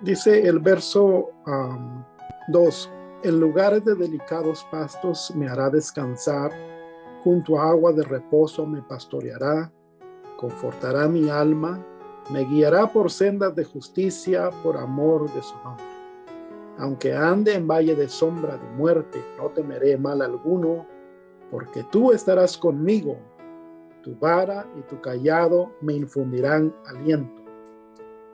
Dice el verso 2: en lugares de delicados pastos me hará descansar, junto a agua de reposo me pastoreará, confortará mi alma, me guiará por sendas de justicia por amor de su nombre. Aunque ande en valle de sombra de muerte, no temeré mal alguno, porque tú estarás conmigo, tu vara y tu cayado me infundirán aliento.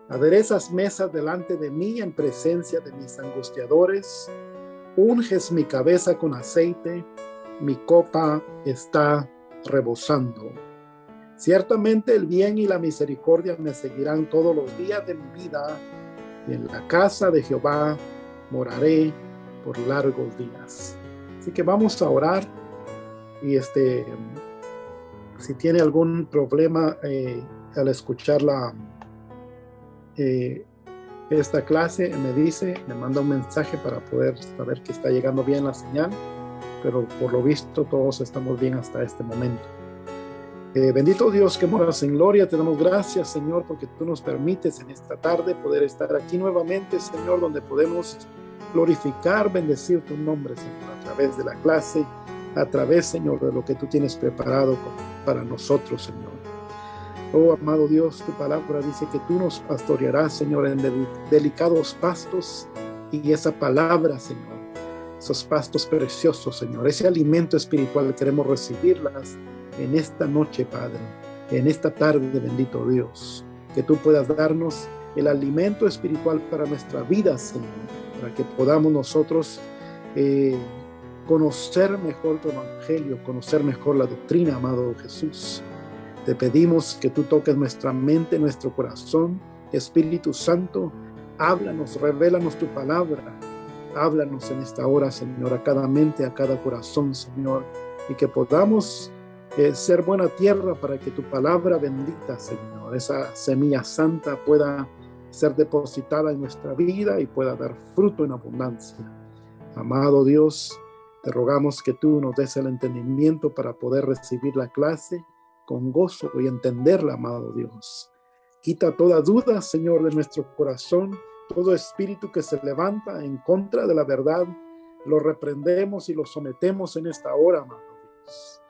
Aderezas mesas delante de mí en presencia de mis angustiadores, unges mi cabeza con aceite, mi copa está rebosando. Ciertamente el bien y la misericordia me seguirán todos los días de mi vida, y en la casa de Jehová moraré por largos días. Así que vamos a orar, y si tiene algún problema al escuchar esta clase, me dice, me manda un mensaje para poder saber que está llegando bien la señal, pero por lo visto todos estamos bien hasta este momento. Bendito Dios que moras en gloria, te damos gracias, Señor, porque tú nos permites en esta tarde poder estar aquí nuevamente, Señor, donde podemos glorificar, bendecir tu nombre, Señor, a través de la clase, a través, Señor, de lo que tú tienes preparado para nosotros, Señor. Oh, amado Dios, tu palabra dice que tú nos pastorearás, Señor, en delicados pastos, y esa palabra, Señor, esos pastos preciosos, Señor, ese alimento espiritual, queremos recibirlas en esta noche, Padre, en esta tarde, bendito Dios, que tú puedas darnos el alimento espiritual para nuestra vida, Señor, para que podamos nosotros conocer mejor tu evangelio, conocer mejor la doctrina, amado Jesús. Te pedimos que tú toques nuestra mente, nuestro corazón. Espíritu Santo, háblanos, revélanos tu palabra. Háblanos en esta hora, Señor, a cada mente, a cada corazón, Señor, y que podamos ser buena tierra para que tu palabra bendita, Señor, esa semilla santa pueda ser depositada en nuestra vida y pueda dar fruto en abundancia. Amado Dios, te rogamos que tú nos des el entendimiento para poder recibir la clase con gozo y entenderla, amado Dios. Quita toda duda, Señor, de nuestro corazón, todo espíritu que se levanta en contra de la verdad, lo reprendemos y lo sometemos en esta hora, amado Dios.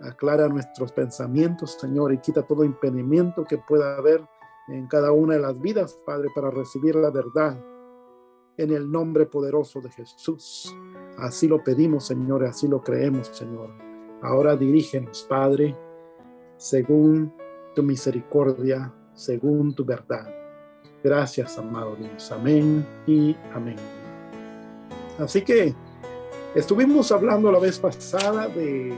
Aclara nuestros pensamientos, Señor, y quita todo impedimento que pueda haber en cada una de las vidas, Padre, para recibir la verdad en el nombre poderoso de Jesús. Así lo pedimos, Señor, y así lo creemos, Señor. Ahora dirígenos, Padre, según tu misericordia, según tu verdad. Gracias, amado Dios. Amén y amén. Así que estuvimos hablando la vez pasada de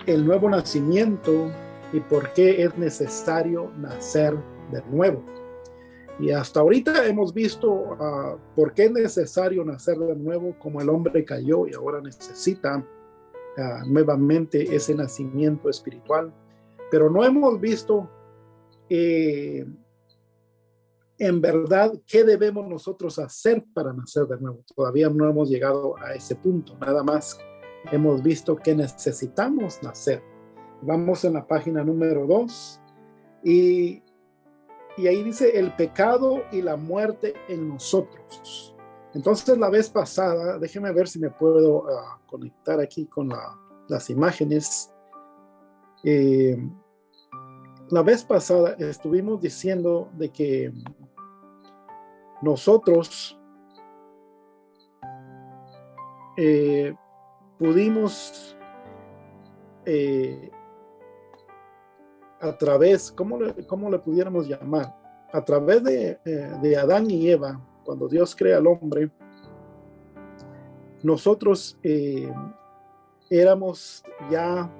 el nuevo nacimiento y por qué es necesario nacer de nuevo. Y hasta ahorita hemos visto por qué es necesario nacer de nuevo, como el hombre cayó y ahora necesita nuevamente ese nacimiento espiritual. Pero no hemos visto en verdad qué debemos nosotros hacer para nacer de nuevo. Todavía no hemos llegado a ese punto, nada más hemos visto que necesitamos nacer. Vamos en la página número 2 y ahí dice el pecado y la muerte en nosotros. Entonces la vez pasada, déjenme ver si me puedo conectar aquí con las imágenes. La vez pasada estuvimos diciendo de que nosotros pudimos a través, ¿cómo le pudiéramos llamar? A través de Adán y Eva, cuando Dios crea al hombre, nosotros éramos ya,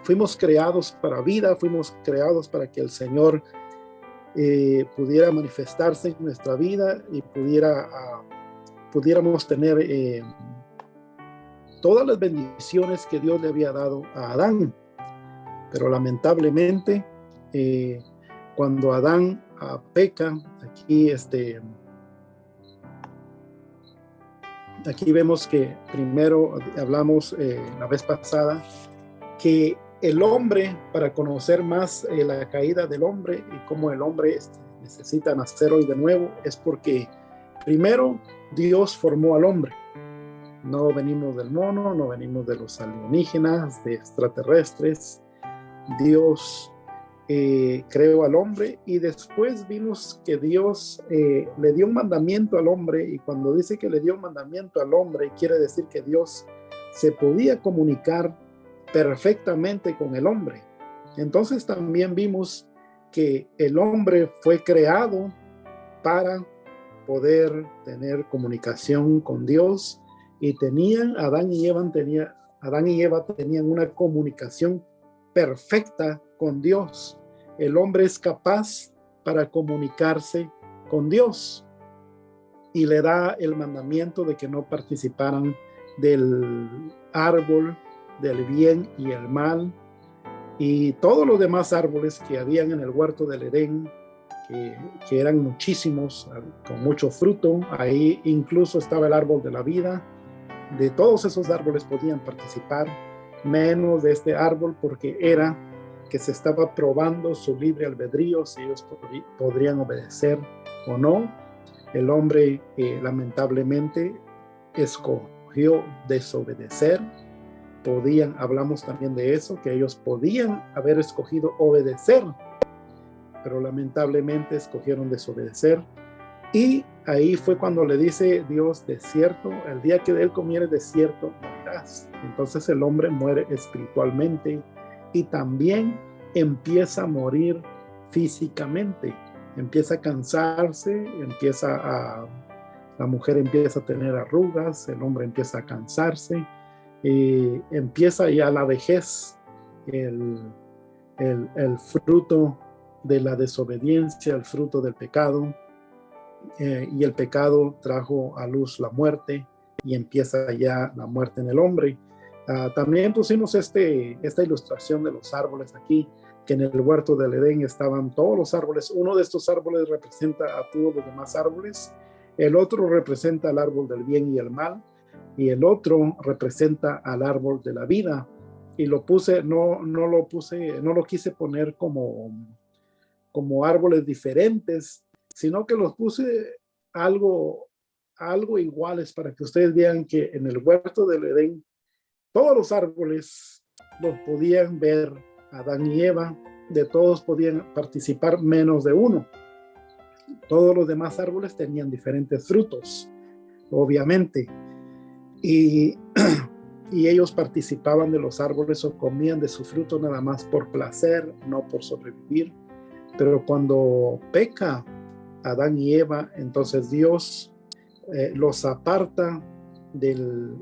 fuimos creados para vida, fuimos creados para que el Señor pudiera manifestarse en nuestra vida y pudiéramos tener todas las bendiciones que Dios le había dado a Adán. Pero lamentablemente, cuando Adán peca, aquí vemos que primero hablamos la vez pasada que el hombre, para conocer más la caída del hombre y cómo el hombre necesita nacer hoy de nuevo, es porque primero Dios formó al hombre. No venimos del mono, no venimos de los alienígenas, de extraterrestres. Dios creó al hombre y después vimos que Dios le dio un mandamiento al hombre, y cuando dice que le dio un mandamiento al hombre, quiere decir que Dios se podía comunicar perfectamente con el hombre. Entonces también vimos que el hombre fue creado para poder tener comunicación con Dios, y Adán y Eva tenían una comunicación perfecta con Dios. El hombre es capaz para comunicarse con Dios, y le da el mandamiento de que no participaran del árbol del bien y el mal, y todos los demás árboles que habían en el huerto del Edén, que eran muchísimos, con mucho fruto. Ahí incluso estaba el árbol de la vida. De todos esos árboles podían participar, menos de este árbol, porque era que se estaba probando su libre albedrío, si ellos podrían obedecer o no. El hombre lamentablemente escogió desobedecer. Hablamos también de eso, que ellos podían haber escogido obedecer, pero lamentablemente escogieron desobedecer. Y ahí fue cuando le dice Dios: de cierto, el día que de él comieres, de cierto morirás. Entonces el hombre muere espiritualmente y también empieza a morir físicamente. Empieza a cansarse, la mujer empieza a tener arrugas, el hombre empieza a cansarse, empieza ya la vejez, el fruto de la desobediencia, el fruto del pecado. Y el pecado trajo a luz la muerte, y empieza ya la muerte en el hombre. También pusimos esta ilustración de los árboles aquí, que en el huerto del Edén estaban todos los árboles. Uno de estos árboles representa a todos los demás árboles, el otro representa al árbol del bien y el mal, y el otro representa al árbol de la vida. Y lo puse, no lo quise poner como árboles diferentes, sino que los puse algo iguales, para que ustedes vean que en el huerto del Edén todos los árboles los podían ver Adán y Eva, de todos podían participar menos de uno. Todos los demás árboles tenían diferentes frutos, obviamente, y ellos participaban de los árboles o comían de su fruto nada más por placer, no por sobrevivir. Pero cuando peca Adán y Eva, entonces Dios los aparta del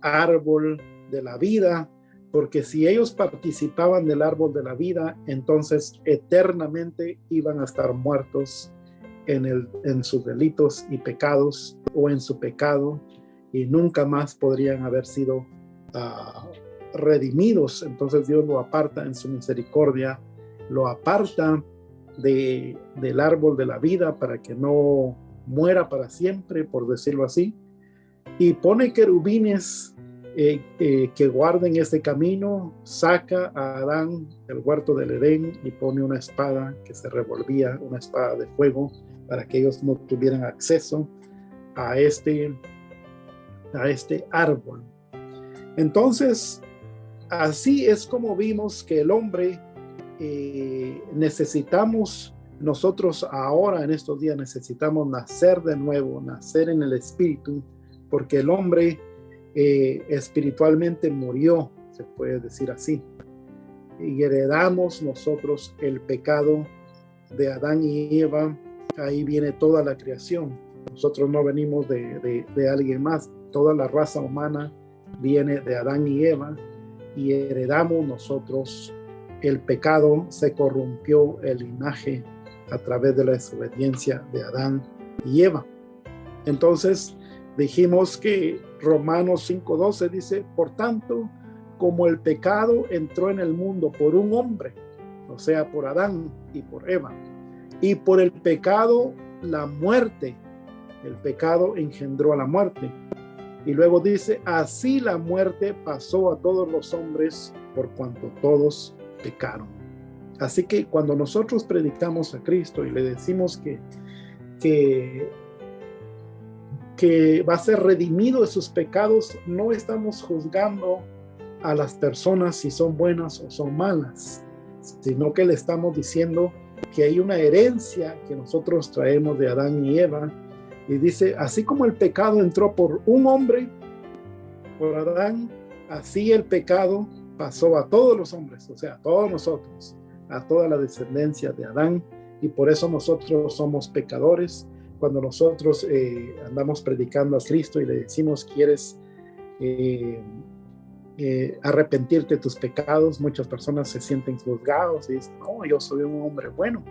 árbol de la vida, porque si ellos participaban del árbol de la vida, entonces eternamente iban a estar muertos en sus delitos y pecados, o en su pecado, y nunca más podrían haber sido redimidos. Entonces Dios lo aparta en su misericordia, lo aparta del árbol de la vida para que no muera para siempre, por decirlo así, y pone querubines que guarden este camino. Saca a Adán del huerto del Edén y pone una espada que se revolvía, una espada de fuego, para que ellos no tuvieran acceso a este árbol. Entonces, así es como vimos que el hombre necesitamos, nosotros ahora en estos días necesitamos nacer de nuevo, nacer en el espíritu, porque el hombre espiritualmente murió, se puede decir así, y heredamos nosotros el pecado de Adán y Eva. Ahí viene toda la creación. Nosotros no venimos de alguien más. Toda la raza humana viene de Adán y Eva, y heredamos nosotros el pecado. Se corrompió el linaje a través de la desobediencia de Adán y Eva. Entonces dijimos que Romanos 5:12 dice: por tanto, como el pecado entró en el mundo por un hombre, o sea, por Adán y por Eva, y por el pecado la muerte, el pecado engendró a la muerte. Y luego dice: así la muerte pasó a todos los hombres por cuanto todos pecaron. Así que cuando nosotros predicamos a Cristo y le decimos que va a ser redimido de sus pecados, no estamos juzgando a las personas si son buenas o son malas, sino que le estamos diciendo que hay una herencia que nosotros traemos de Adán y Eva. Y dice, así como el pecado entró por un hombre, por Adán, así el pecado pasó a todos los hombres, o sea, a todos nosotros, a toda la descendencia de Adán, y por eso nosotros somos pecadores. Cuando nosotros andamos predicando a Cristo y le decimos, ¿quieres arrepentirte de tus pecados? Muchas personas se sienten juzgados y dicen, no, yo soy un hombre bueno.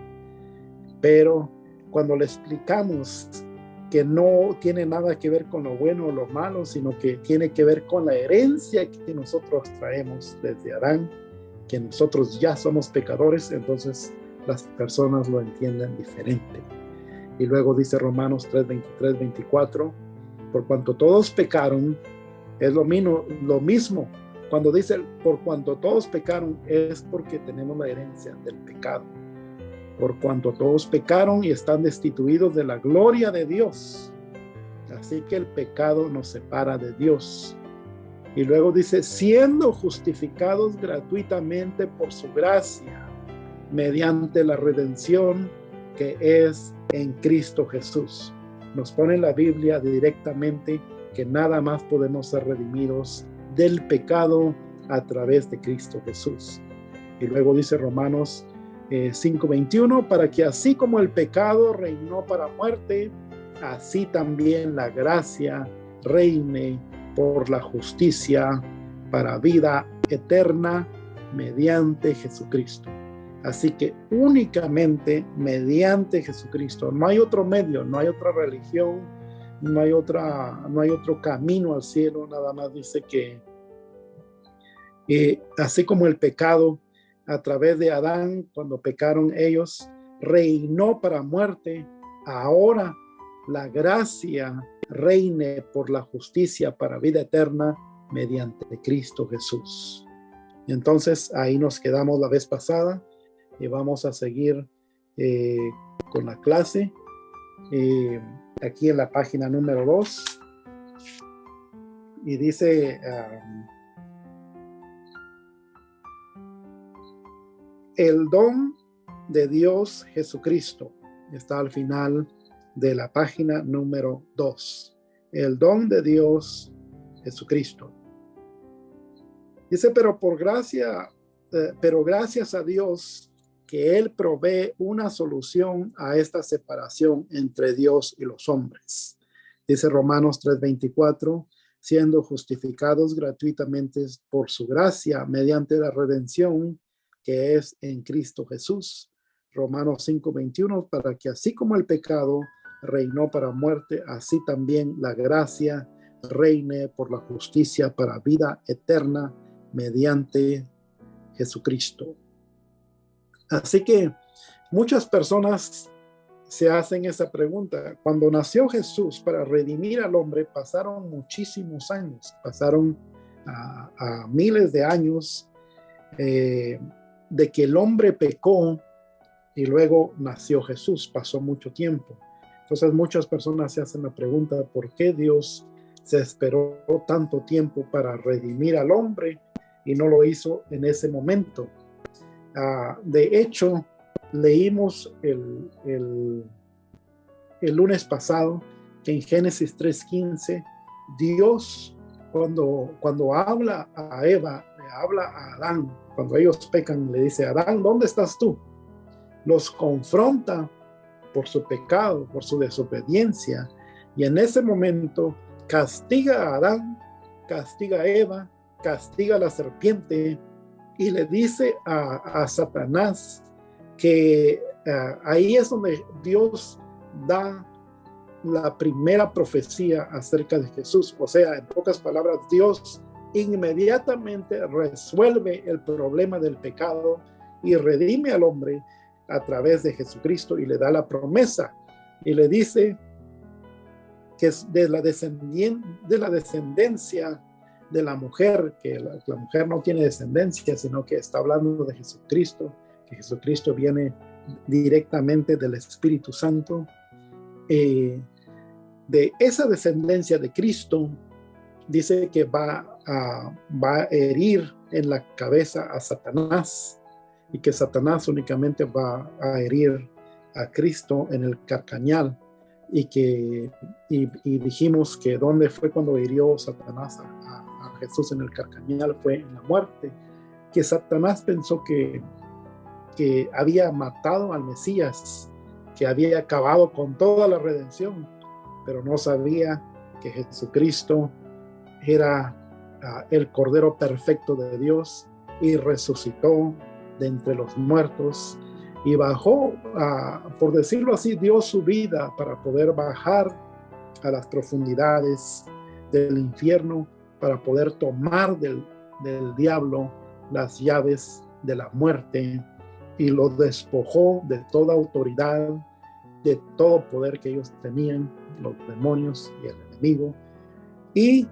Pero cuando le explicamos que no tiene nada que ver con lo bueno o lo malo, sino que tiene que ver con la herencia que nosotros traemos desde Adán, que nosotros ya somos pecadores, entonces las personas lo entienden diferente. Y luego dice Romanos 3, 23, 24, por cuanto todos pecaron, es lo mismo. Cuando dice por cuanto todos pecaron, es porque tenemos la herencia del pecado. Por cuanto todos pecaron y están destituidos de la gloria de Dios. Así que el pecado nos separa de Dios. Y luego dice, siendo justificados gratuitamente por su gracia, mediante la redención que es en Cristo Jesús. Nos pone en la Biblia directamente que nada más podemos ser redimidos del pecado a través de Cristo Jesús. Y luego dice Romanos 5:21, para que así como el pecado reinó para muerte, así también la gracia reine por la justicia para vida eterna mediante Jesucristo. Así que únicamente mediante Jesucristo. No hay otro medio, no hay otra religión, no hay otro camino al cielo. Nada más dice que así como el pecado a través de Adán, cuando pecaron ellos, reinó para muerte, ahora la gracia reine por la justicia para vida eterna mediante Cristo Jesús. Entonces ahí nos quedamos la vez pasada y vamos a seguir con la clase aquí en la página número 2, y dice el don de Dios Jesucristo. Está al final de la página número 2. El don de Dios Jesucristo. Dice, pero gracias a Dios que Él provee una solución a esta separación entre Dios y los hombres. Dice Romanos 3:24, siendo justificados gratuitamente por su gracia mediante la redención que es en Cristo Jesús. Romanos 5:21, para que así como el pecado reinó para muerte, así también la gracia reine por la justicia para vida eterna mediante Jesucristo. Así que muchas personas se hacen esa pregunta. Cuando nació Jesús para redimir al hombre, pasaron muchísimos años, pasaron a miles de años de que el hombre pecó y luego nació Jesús. Pasó mucho tiempo. Entonces muchas personas se hacen la pregunta, ¿por qué Dios se esperó tanto tiempo para redimir al hombre y no lo hizo en ese momento? De hecho, leímos el lunes pasado que en Génesis 3:15 Dios cuando habla a Eva, le habla a Adán, cuando ellos pecan, le dice, Adán, ¿dónde estás tú? Los confronta por su pecado, por su desobediencia, y en ese momento castiga a Adán, castiga a Eva, castiga a la serpiente, y le dice a Satanás que ahí es donde Dios da la primera profecía acerca de Jesús. O sea, en pocas palabras, Dios inmediatamente resuelve el problema del pecado y redime al hombre a través de Jesucristo y le da la promesa y le dice que es de la descendencia de la mujer, que la mujer no tiene descendencia, sino que está hablando de Jesucristo, que Jesucristo viene directamente del Espíritu Santo. De esa descendencia de Cristo, dice que va a herir en la cabeza a Satanás, y que Satanás únicamente va a herir a Cristo en el carcañal, y dijimos que dónde fue cuando hirió Satanás a Jesús en el carcañal, fue en la muerte, que Satanás pensó que había matado al Mesías, que había acabado con toda la redención, pero no sabía que Jesucristo era el Cordero perfecto de Dios, y resucitó de entre los muertos y bajó, por decirlo así, dio su vida para poder bajar a las profundidades del infierno, para poder tomar del diablo las llaves de la muerte, y lo despojó de toda autoridad, de todo poder que ellos tenían, los demonios y el enemigo. Y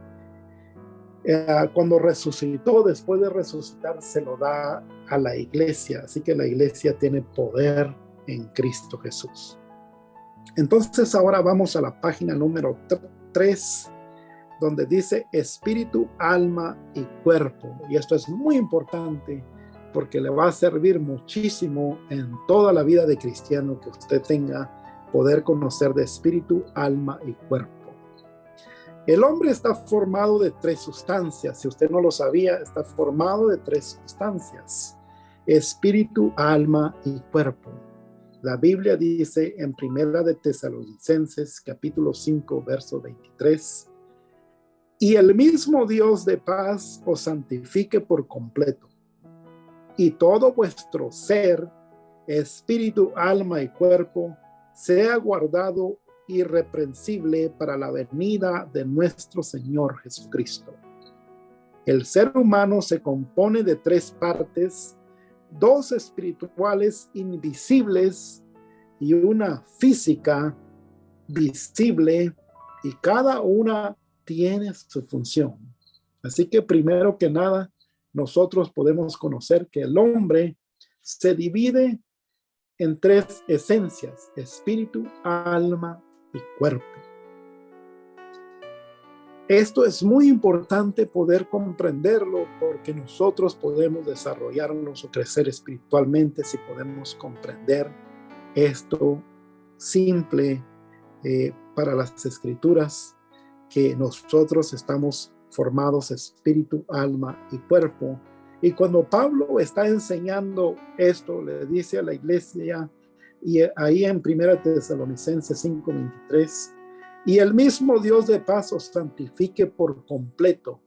cuando resucitó, después de resucitar, se lo da a la iglesia. Así que la iglesia tiene poder en Cristo Jesús. Entonces ahora vamos a la página número 3, donde dice espíritu, alma y cuerpo. Y esto es muy importante porque le va a servir muchísimo en toda la vida de cristiano, que usted tenga poder conocer de espíritu, alma y cuerpo. El hombre está formado de 3 sustancias. Si usted no lo sabía, está formado de 3 sustancias: espíritu, alma y cuerpo. La Biblia dice en Primera de Tesalonicenses, capítulo 5, verso 23, y el mismo Dios de paz os santifique por completo, y todo vuestro ser, espíritu, alma y cuerpo, sea guardado irreprensible para la venida de nuestro Señor Jesucristo. El ser humano se compone de 3 partes, 2 espirituales invisibles y una física visible, y cada una tiene su función. Así que primero que nada, nosotros podemos conocer que el hombre se divide en 3 esencias: espíritu, alma y cuerpo. Esto es muy importante poder comprenderlo, porque nosotros podemos desarrollarnos o crecer espiritualmente si podemos comprender esto simple para las escrituras, que nosotros estamos formados espíritu, alma y cuerpo. Y cuando Pablo está enseñando esto, le dice a la iglesia, y ahí en 1 Tesalonicenses 5:23, y el mismo Dios de paz os santifique por completo.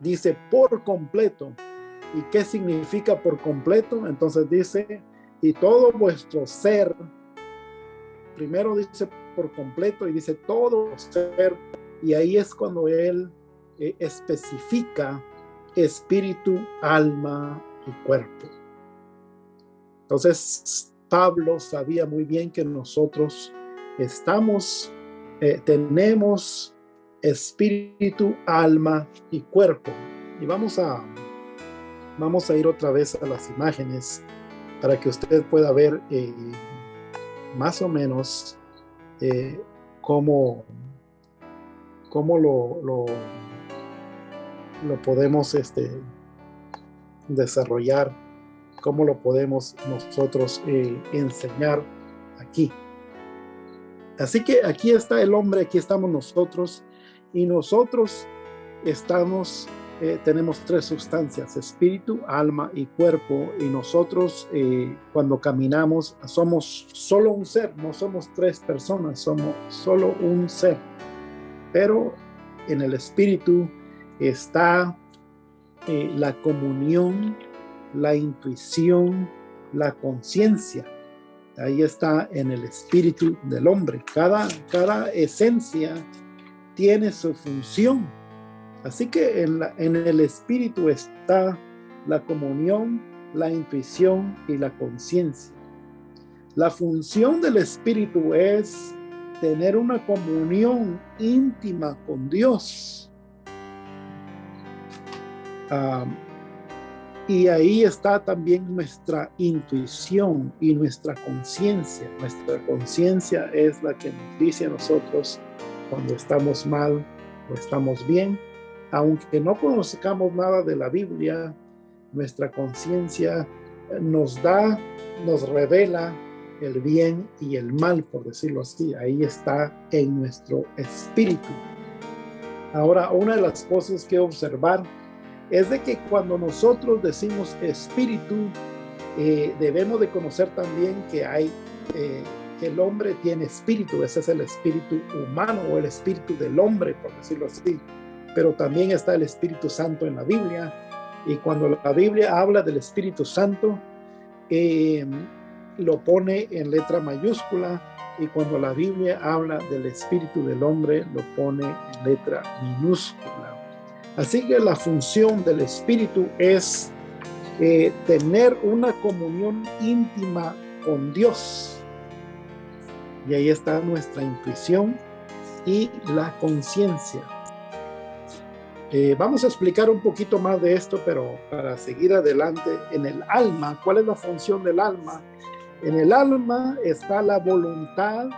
Dice por completo. ¿Y qué significa por completo? Entonces dice, y todo vuestro ser. Primero dice por completo y dice todo ser. Y ahí es cuando él especifica espíritu, alma y cuerpo. Entonces Pablo sabía muy bien que nosotros tenemos espíritu, alma y cuerpo. Y vamos a ir otra vez a las imágenes para que usted pueda ver más o menos cómo lo podemos desarrollar, cómo lo podemos nosotros enseñar aquí. Así que aquí está el hombre, aquí estamos nosotros, y nosotros tenemos 3 sustancias: espíritu, alma y cuerpo. Y nosotros cuando caminamos somos solo un ser, no somos 3 personas, somos solo un ser. Pero en el espíritu está la comunión, la intuición, la conciencia. Ahí está en el espíritu del hombre. Cada esencia tiene su función. Así que en el espíritu está la comunión, la intuición y la conciencia. La función del espíritu es tener una comunión íntima con Dios. Y ahí está también nuestra intuición y nuestra conciencia. Nuestra conciencia es la que nos dice a nosotros cuando estamos mal o estamos bien. Aunque no conozcamos nada de la Biblia, nuestra conciencia nos revela el bien y el mal, por decirlo así. Ahí está en nuestro espíritu. Ahora, una de las cosas que observar es de que cuando nosotros decimos espíritu, debemos de conocer también que que el hombre tiene espíritu. Ese es el espíritu humano o el espíritu del hombre, por decirlo así. Pero también está el Espíritu Santo en la Biblia. Y cuando la Biblia habla del Espíritu Santo, lo pone en letra mayúscula. Y cuando la Biblia habla del espíritu del hombre, lo pone en letra minúscula. Así que la función del espíritu es tener una comunión íntima con Dios. Y ahí está nuestra intuición y la conciencia. Vamos a explicar un poquito más de esto, pero para seguir adelante, en el alma, ¿cuál es la función del alma? En el alma está la voluntad,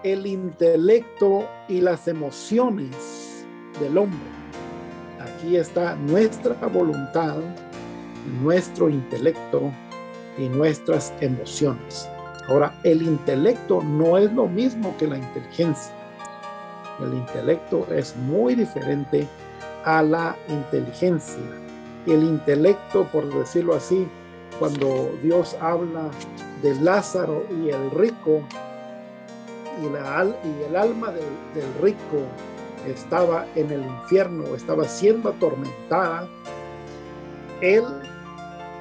el intelecto y las emociones del hombre. Aquí está nuestra voluntad, nuestro intelecto y nuestras emociones. Ahora, el intelecto no es lo mismo que la inteligencia. El intelecto es muy diferente a la inteligencia. El intelecto, por decirlo así, cuando Dios habla de Lázaro y el rico, y el alma del rico estaba en el infierno, estaba siendo atormentada, él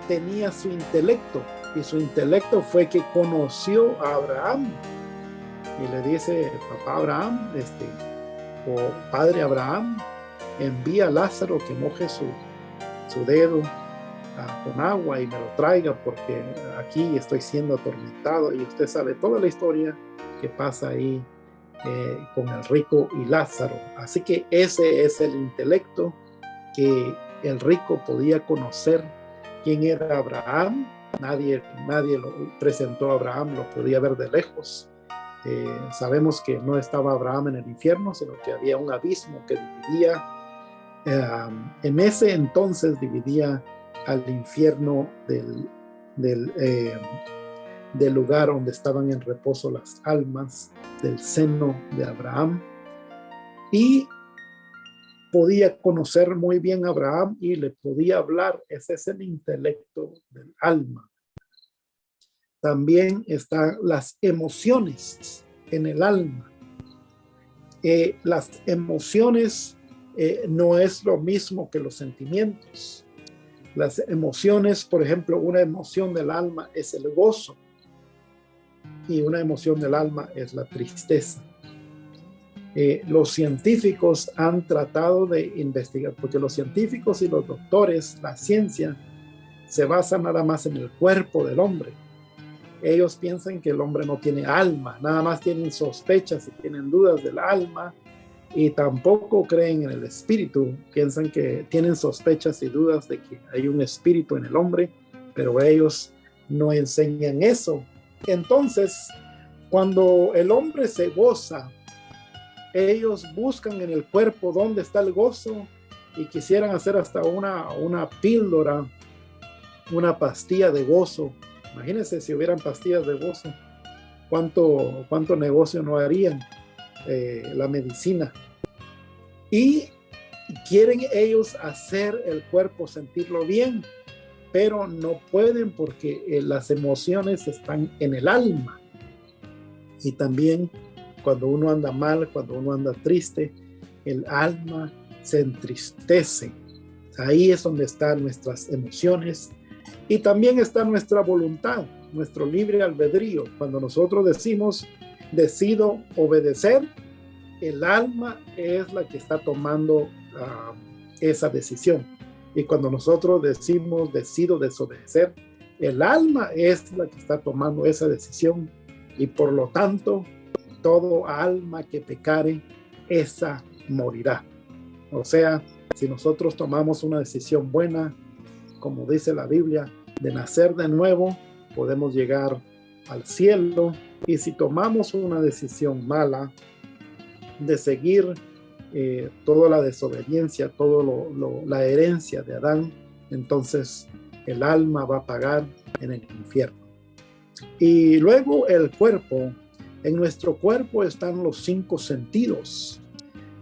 tenía su intelecto, y su intelecto fue que conoció a Abraham y le dice: papá Abraham, o padre Abraham, envía a Lázaro que moje su dedo con agua y me lo traiga, porque aquí estoy siendo atormentado. Y usted sabe toda la historia que pasa ahí con el rico y Lázaro. Así que ese es el intelecto, que el rico podía conocer quién era Abraham. Nadie lo presentó a Abraham, lo podía ver de lejos. Sabemos que no estaba Abraham en el infierno, sino que había un abismo que dividía, en ese entonces dividía al infierno del lugar donde estaban en reposo las almas, del seno de Abraham. Y podía conocer muy bien a Abraham y le podía hablar. Ese es el intelecto del alma. También están las emociones en el alma. Las emociones no es lo mismo que los sentimientos. Las emociones, por ejemplo, una emoción del alma es el gozo, y una emoción del alma es la tristeza. Los científicos han tratado de investigar, porque los científicos y los doctores, la ciencia, se basa nada más en el cuerpo del hombre. Ellos piensan que el hombre no tiene alma, nada más tienen sospechas y tienen dudas del alma, y tampoco creen en el espíritu. Piensan que tienen sospechas y dudas de que hay un espíritu en el hombre, pero ellos no enseñan eso. Entonces, cuando el hombre se goza, ellos buscan en el cuerpo dónde está el gozo, y quisieran hacer hasta una píldora, una pastilla de gozo. Imagínense si hubieran pastillas de gozo, cuánto negocio no harían la medicina. Y quieren ellos hacer el cuerpo sentirlo bien, pero no pueden, porque las emociones están en el alma. Y también cuando uno anda mal, cuando uno anda triste, el alma se entristece. Ahí es donde están nuestras emociones. Y también está nuestra voluntad, nuestro libre albedrío. Cuando nosotros decimos decido obedecer, el alma es la que está tomando esa decisión. Y cuando nosotros decimos decido desobedecer, el alma es la que está tomando esa decisión. Y por lo tanto, todo alma que pecare, esa morirá. O sea, si nosotros tomamos una decisión buena, como dice la Biblia, de nacer de nuevo, podemos llegar al cielo. Y si tomamos una decisión mala de seguir toda la desobediencia, toda la herencia de Adán, entonces el alma va a pagar en el infierno. Y luego el cuerpo. En nuestro cuerpo están los 5 sentidos.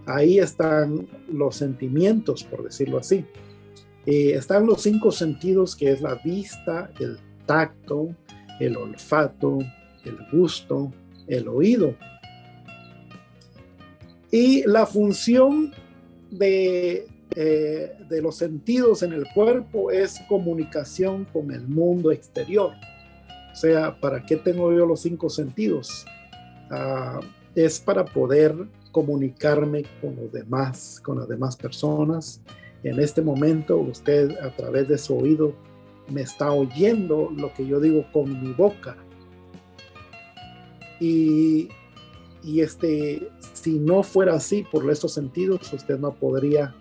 Ahí están los sentimientos, por decirlo así. Están los 5 sentidos, que es la vista, el tacto, el olfato, el gusto, el oído. Y la función de los sentidos en el cuerpo es comunicación con el mundo exterior. O sea, ¿para qué tengo yo los 5 sentidos? Es para poder comunicarme con las demás personas. En este momento, usted a través de su oído me está oyendo lo que yo digo con mi boca. Y si no fuera así por estos sentidos, usted no podría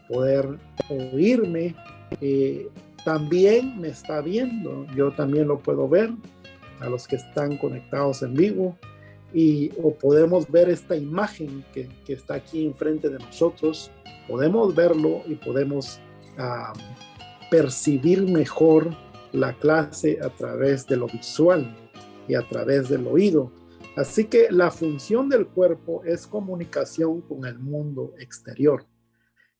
poder oírme. También me está viendo, yo también lo puedo ver, a los que están conectados en vivo, o podemos ver esta imagen que está aquí enfrente de nosotros, podemos verlo y podemos percibir mejor la clase a través de lo visual y a través del oído. Así que la función del cuerpo es comunicación con el mundo exterior.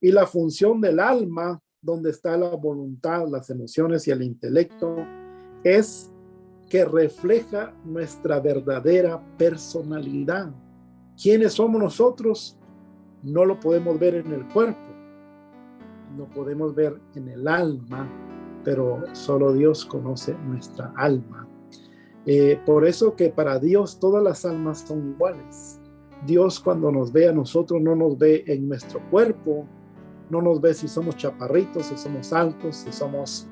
Y la función del alma, donde está la voluntad, las emociones y el intelecto, es que refleja nuestra verdadera personalidad. ¿Quiénes somos nosotros? No lo podemos ver en el cuerpo, no podemos ver en el alma, pero solo Dios conoce nuestra alma. Por eso que para Dios todas las almas son iguales. Dios, cuando nos ve a nosotros, no nos ve en nuestro cuerpo, no nos ve si somos chaparritos, si somos altos, si somos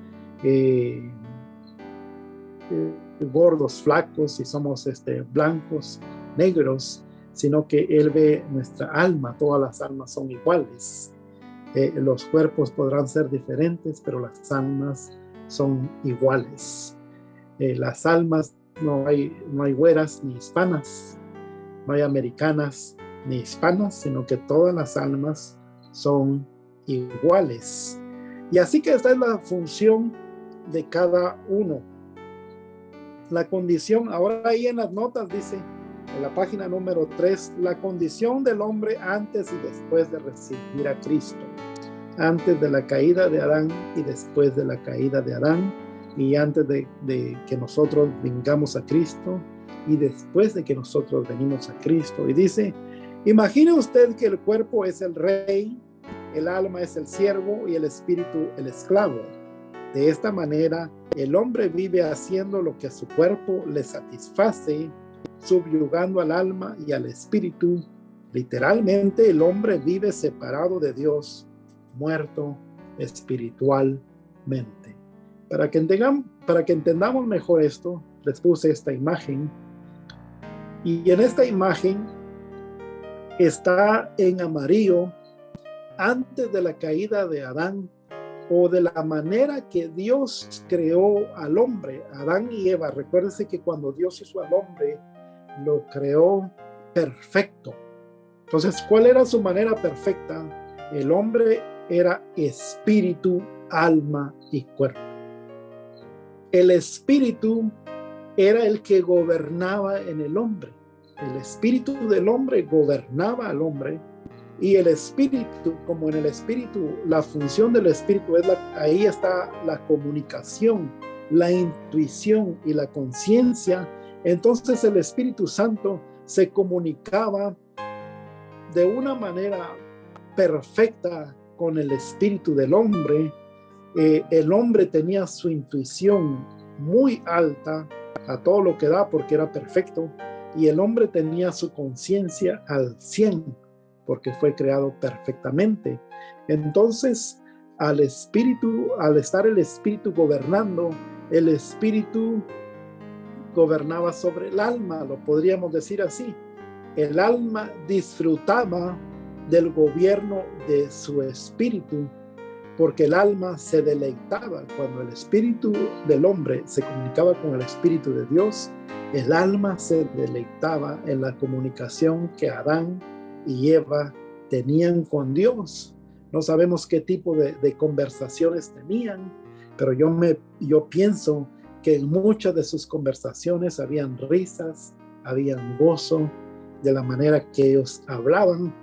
gordos, flacos, si somos blancos, negros, sino que Él ve nuestra alma. Todas las almas son iguales. Los cuerpos podrán ser diferentes, pero las almas son iguales. Las almas, no hay güeras ni hispanas, no hay americanas ni hispanas, sino que todas las almas son iguales. Y así que esta es la función de cada uno. La condición, ahora ahí en las notas dice, en la página número 3, la condición del hombre antes y después de recibir a Cristo, antes de la caída de Adán y después de la caída de Adán, y antes de que nosotros vengamos a Cristo y después de que nosotros venimos a Cristo. Y dice, imagine usted que el cuerpo es el rey, el alma es el siervo y el espíritu el esclavo. De esta manera, el hombre vive haciendo lo que a su cuerpo le satisface, subyugando al alma y al espíritu. Literalmente, el hombre vive separado de Dios, muerto espiritualmente. Para que entendamos mejor esto, les puse esta imagen. Y en esta imagen está en amarillo antes de la caída de Adán, o de la manera que Dios creó al hombre, Adán y Eva. Recuérdense que cuando Dios hizo al hombre, lo creó perfecto. Entonces, ¿cuál era su manera perfecta? El hombre era espíritu, alma y cuerpo. El espíritu era el que gobernaba en el hombre. El espíritu del hombre gobernaba al hombre. Y el espíritu, como en el espíritu, la función del espíritu es ahí está la comunicación, la intuición y la conciencia. Entonces el Espíritu Santo se comunicaba de una manera perfecta con el espíritu del hombre. El hombre tenía su intuición muy alta, a todo lo que da, porque era perfecto, y el hombre tenía su conciencia al 100%, porque fue creado perfectamente. Entonces, al estar el espíritu gobernando, el espíritu gobernaba sobre el alma, lo podríamos decir así. El alma disfrutaba del gobierno de su espíritu, porque el alma se deleitaba cuando el espíritu del hombre se comunicaba con el espíritu de Dios. El alma se deleitaba en la comunicación que Adán y Eva tenían con Dios. No sabemos qué tipo de conversaciones tenían, pero yo pienso que en muchas de sus conversaciones habían risas, habían gozo de la manera que ellos hablaban.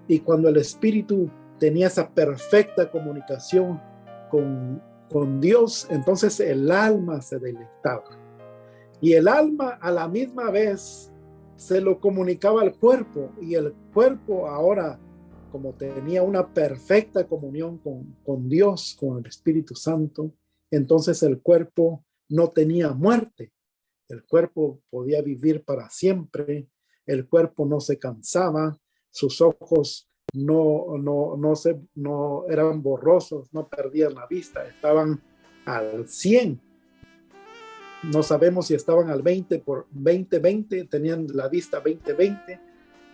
Y cuando el espíritu tenía esa perfecta comunicación con Dios, entonces el alma se deleitaba. Y el alma a la misma vez se lo comunicaba al cuerpo, y el cuerpo ahora, como tenía una perfecta comunión con Dios, con el Espíritu Santo, entonces el cuerpo no tenía muerte. El cuerpo podía vivir para siempre, el cuerpo no se cansaba, sus ojos no eran borrosos, no perdían la vista, estaban al 100. No sabemos si estaban al 20 por 20-20, tenían la vista 20-20,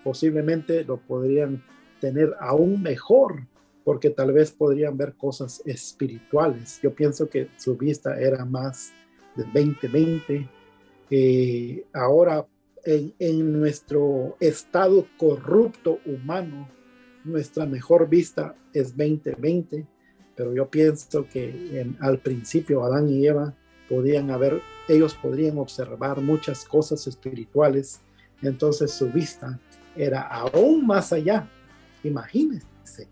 posiblemente lo podrían tener aún mejor, porque tal vez podrían ver cosas espirituales. Yo pienso que su vista era más de 20-20. Ahora, en nuestro estado corrupto humano, nuestra mejor vista es 20-20, pero yo pienso que al principio Adán y Eva ellos podrían observar muchas cosas espirituales, entonces su vista era aún más allá. Imagínense,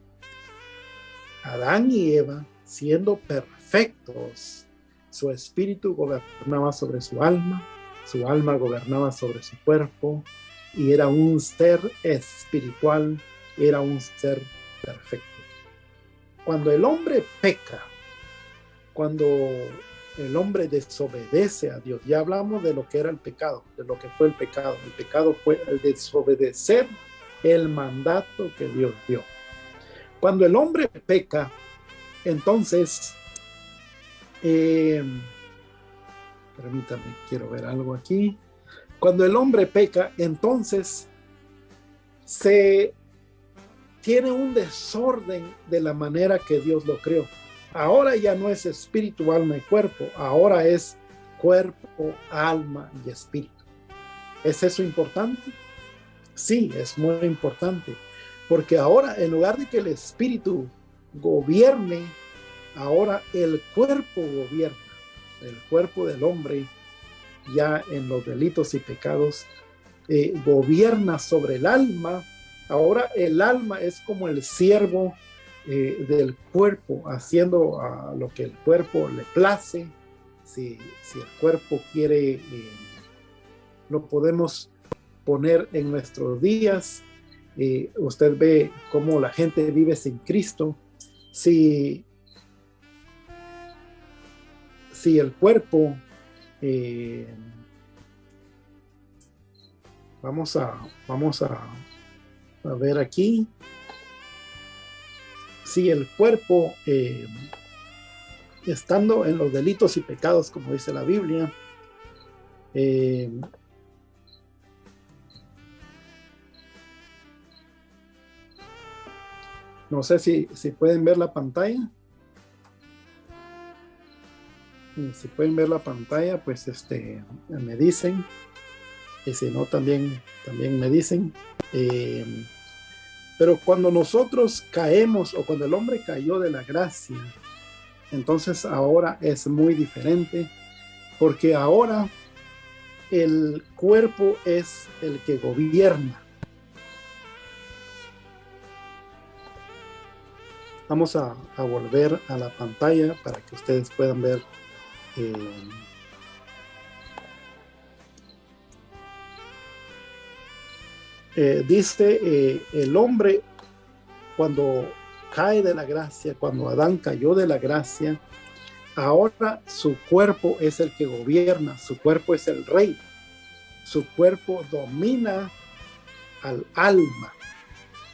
Adán y Eva siendo perfectos, su espíritu gobernaba sobre su alma gobernaba sobre su cuerpo, y era un ser espiritual, era un ser perfecto. Cuando el hombre peca, cuando el hombre desobedece a Dios, ya hablamos de lo que era el pecado, de lo que fue el pecado. El pecado fue el desobedecer el mandato que Dios dio. Cuando el hombre peca, entonces, permítame, quiero ver algo aquí. Cuando el hombre peca, entonces se tiene un desorden de la manera que Dios lo creó. Ahora ya no es espíritu, alma y cuerpo, ahora es cuerpo, alma y espíritu. ¿Es eso importante? Sí, es muy importante, porque ahora en lugar de que el espíritu gobierne, ahora el cuerpo gobierna. El cuerpo del hombre, ya en los delitos y pecados, gobierna sobre el alma. Ahora el alma es como el siervo del cuerpo, haciendo lo que el cuerpo le place. Si el cuerpo quiere, lo podemos poner en nuestros días. Usted ve cómo la gente vive sin Cristo. Si el cuerpo, vamos a ver aquí, si el cuerpo, estando en los delitos y pecados, como dice la Biblia, no sé si pueden ver la pantalla. Si pueden ver la pantalla, pues me dicen, y si no, también me dicen. Pero cuando nosotros caemos, o cuando el hombre cayó de la gracia, entonces ahora es muy diferente, porque ahora el cuerpo es el que gobierna. Vamos a volver a la pantalla para que ustedes puedan ver. Dice el hombre, cuando cae de la gracia, cuando Adán cayó de la gracia, ahora su cuerpo es el que gobierna, su cuerpo es el rey, su cuerpo domina al alma.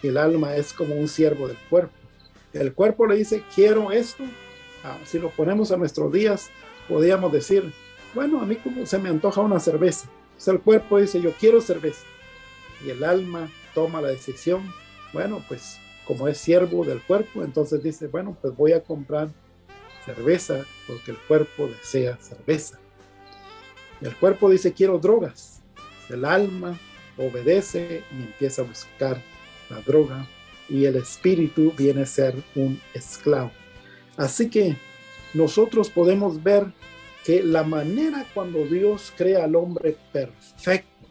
El alma es como un siervo del cuerpo. El cuerpo le dice, quiero esto. Si lo ponemos a nuestros días, podríamos decir, bueno, a mí como se me antoja una cerveza. Entonces el cuerpo dice, yo quiero cerveza. Y el alma toma la decisión, bueno, pues como es siervo del cuerpo, entonces dice, bueno, pues voy a comprar cerveza porque el cuerpo desea cerveza. Y el cuerpo dice, quiero drogas. El alma obedece y empieza a buscar la droga, y el espíritu viene a ser un esclavo. Así que nosotros podemos ver que la manera cuando Dios crea al hombre perfecto,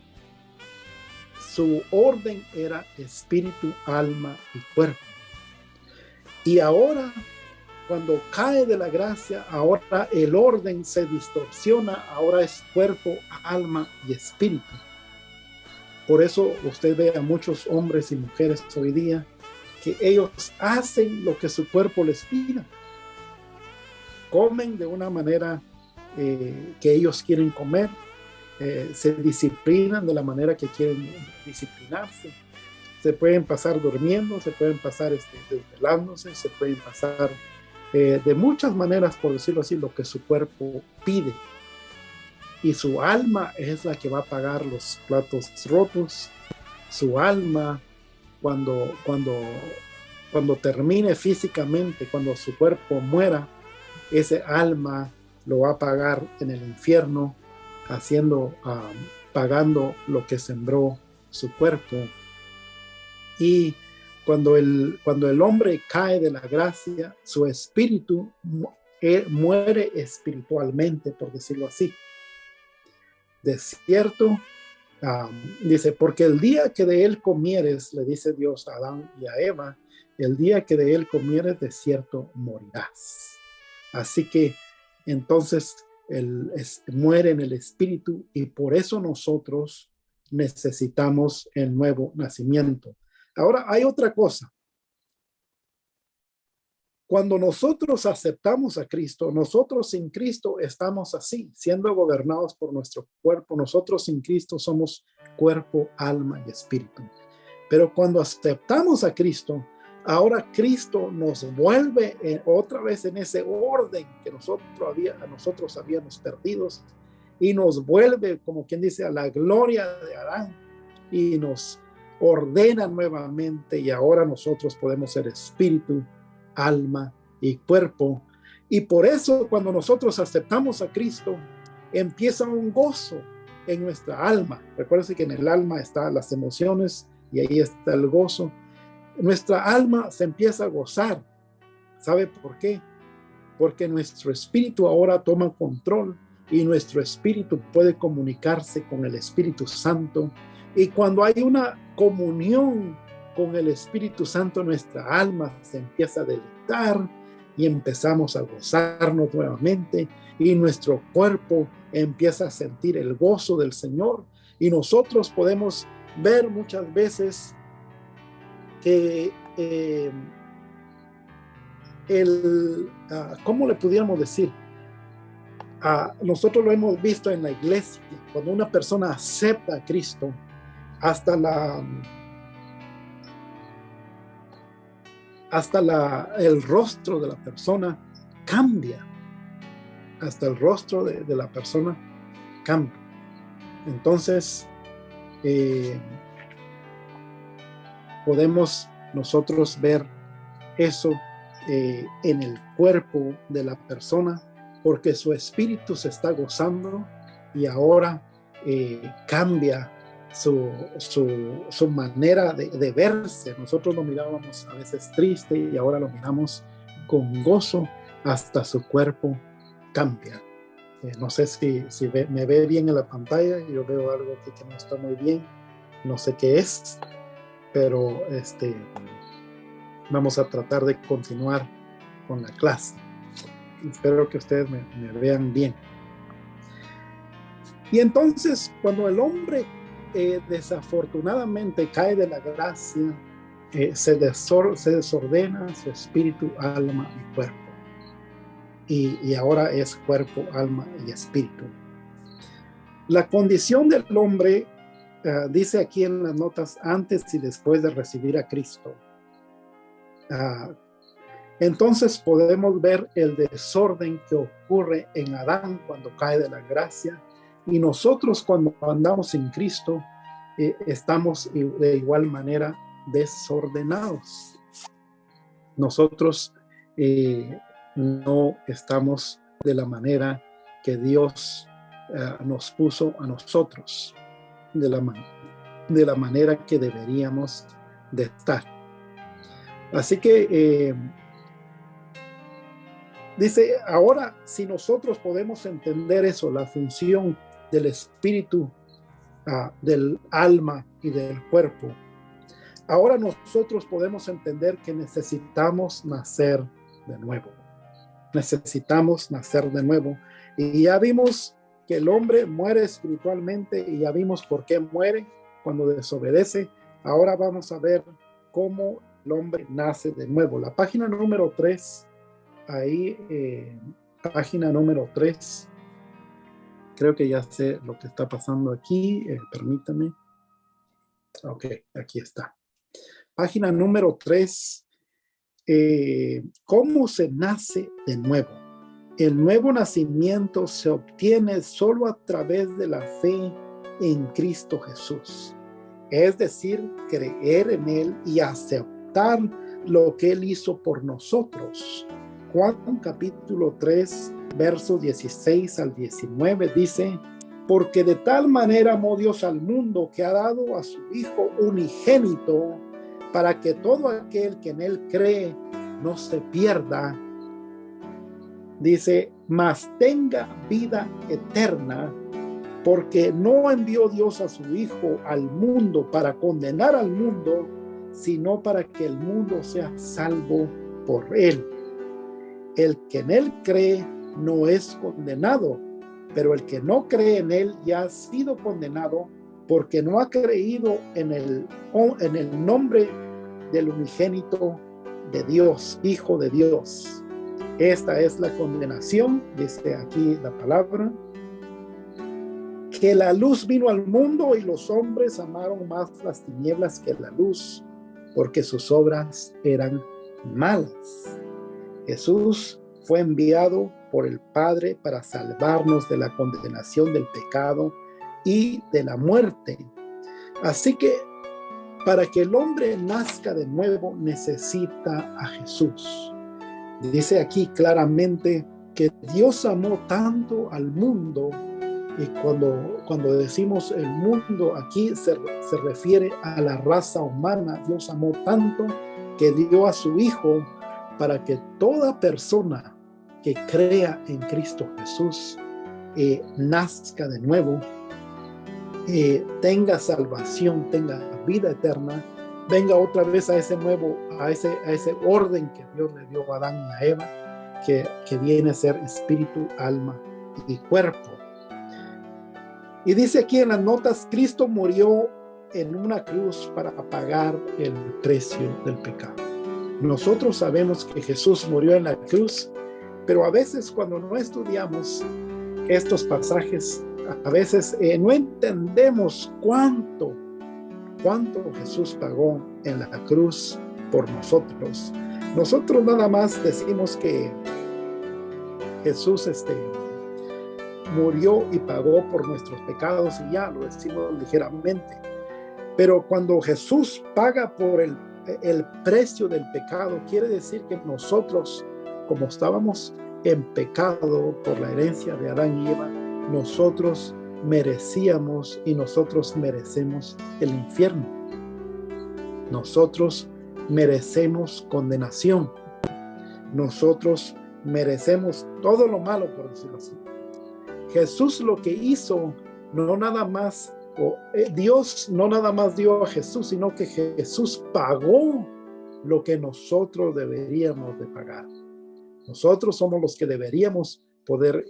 su orden era espíritu, alma y cuerpo. Y ahora, cuando cae de la gracia, ahora el orden se distorsiona, ahora es cuerpo, alma y espíritu. Por eso usted ve a muchos hombres y mujeres hoy día que ellos hacen lo que su cuerpo les pida. Comen de una manera que ellos quieren comer, se disciplinan de la manera que quieren disciplinarse. Se pueden pasar durmiendo, se pueden pasar desvelándose, se pueden pasar de muchas maneras, por decirlo así, lo que su cuerpo pide. Y su alma es la que va a pagar los platos rotos. Su alma, cuando termine físicamente, cuando su cuerpo muera, ese alma lo va a pagar en el infierno, pagando lo que sembró su cuerpo. Y cuando el hombre cae de la gracia, su espíritu muere espiritualmente, por decirlo así. De cierto, dice, porque el día que de él comieres, le dice Dios a Adán y a Eva, el día que de él comieres, de cierto morirás. Así que entonces muere en el espíritu, y por eso nosotros necesitamos el nuevo nacimiento. Ahora hay otra cosa. Cuando nosotros aceptamos a Cristo, nosotros sin Cristo estamos así, siendo gobernados por nuestro cuerpo. Nosotros sin Cristo somos cuerpo, alma y espíritu. Pero cuando aceptamos a Cristo, ahora Cristo nos vuelve otra vez en ese orden que nosotros habíamos perdido, y nos vuelve, como quien dice, a la gloria de Adán, y nos ordena nuevamente, y ahora nosotros podemos ser espíritu, alma y cuerpo. Y por eso cuando nosotros aceptamos a Cristo, empieza un gozo en nuestra alma. Recuérdense que en el alma están las emociones y ahí está el gozo. Nuestra alma se empieza a gozar. ¿Sabe por qué? Porque nuestro espíritu ahora toma control, y nuestro espíritu puede comunicarse con el Espíritu Santo. Y cuando hay una comunión con el Espíritu Santo, nuestra alma se empieza a deleitar y empezamos a gozarnos nuevamente, y nuestro cuerpo empieza a sentir el gozo del Señor. Y nosotros podemos ver muchas veces que ¿cómo le pudiéramos decir? Nosotros lo hemos visto en la iglesia, cuando una persona acepta a Cristo, hasta el rostro de la persona cambia. Hasta el rostro de la persona cambia. Entonces, podemos nosotros ver eso en el cuerpo de la persona, porque su espíritu se está gozando, y ahora cambia su manera de verse. Nosotros lo mirábamos a veces triste, y ahora lo miramos con gozo. Hasta su cuerpo cambia. No sé si me ve bien en la pantalla. Yo veo algo que no está muy bien, no sé qué es, pero vamos a tratar de continuar con la clase. Espero que ustedes me vean bien. Y entonces, cuando el hombre desafortunadamente cae de la gracia, se desordena su espíritu, alma y cuerpo. Y ahora es cuerpo, alma y espíritu. La condición del hombre, dice aquí en las notas, antes y después de recibir a Cristo. Entonces podemos ver el desorden que ocurre en Adán cuando cae de la gracia, y nosotros cuando andamos en Cristo estamos de igual manera desordenados. Nosotros no estamos de la manera que Dios nos puso a nosotros, de la manera que deberíamos de estar. Así que dice, ahora si nosotros podemos entender eso, la función del espíritu, del alma y del cuerpo, ahora nosotros podemos entender que necesitamos nacer de nuevo. Necesitamos nacer de nuevo. Y ya vimos que el hombre muere espiritualmente y ya vimos por qué muere cuando desobedece. Ahora vamos a ver cómo el hombre nace de nuevo. La página número 3, página número 3. Creo que ya sé lo que está pasando aquí. Permítame. Ok, aquí está. Página número 3. ¿Cómo se nace de nuevo? El nuevo nacimiento se obtiene solo a través de la fe en Cristo Jesús. Es decir, creer en Él y aceptar lo que Él hizo por nosotros. Juan capítulo 3, versos 16 al 19 dice: porque de tal manera amó Dios al mundo que ha dado a su Hijo unigénito, para que todo aquel que en Él cree no se pierda, dice, mas tenga vida eterna, porque no envió Dios a su Hijo al mundo para condenar al mundo, sino para que el mundo sea salvo por Él. El que en Él cree no es condenado, pero el que no cree en Él ya ha sido condenado, porque no ha creído en el nombre del unigénito de Dios, Hijo de Dios. Esta es la condenación, dice aquí la palabra, que la luz vino al mundo y los hombres amaron más las tinieblas que la luz, porque sus obras eran malas. Jesús fue enviado por el Padre para salvarnos de la condenación del pecado y de la muerte. Así que para que el hombre nazca de nuevo necesita a Jesús. Dice aquí claramente que Dios amó tanto al mundo, y cuando decimos el mundo aquí se refiere a la raza humana. Dios amó tanto que dio a su Hijo para que toda persona que crea en Cristo Jesús nazca de nuevo, tenga salvación, tenga vida eterna, venga otra vez a ese orden que Dios le dio a Adán y a Eva, que viene a ser espíritu, alma y cuerpo. Y dice aquí en las notas, Cristo murió en una cruz para pagar el precio del pecado. Nosotros sabemos que Jesús murió en la cruz, pero a veces cuando no estudiamos estos pasajes, a veces no entendemos cuánto Jesús pagó en la cruz por nosotros. Nosotros nada más decimos que Jesús murió y pagó por nuestros pecados y ya lo decimos ligeramente. Pero cuando Jesús paga por el precio del pecado, quiere decir que nosotros, como estábamos en pecado por la herencia de Adán y Eva, nosotros merecíamos y nosotros merecemos el infierno. Nosotros merecemos condenación. Nosotros merecemos todo lo malo, por decirlo así. Jesús lo que hizo, Dios no nada más dio a Jesús, sino que Jesús pagó lo que nosotros deberíamos de pagar. Nosotros somos los que deberíamos poder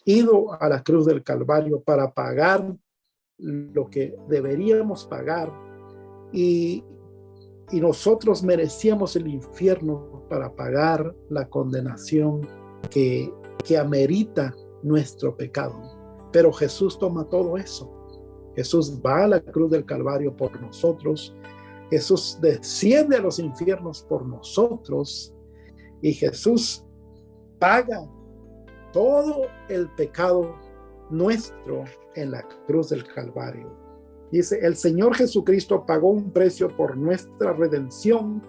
ido a la cruz del Calvario para pagar lo que deberíamos pagar, y nosotros merecíamos el infierno para pagar la condenación que amerita nuestro pecado. Pero Jesús toma todo eso. Jesús va a la cruz del Calvario por nosotros. Jesús desciende a los infiernos por nosotros, y Jesús paga todo el pecado nuestro en la cruz del Calvario. Dice, el Señor Jesucristo pagó un precio por nuestra redención,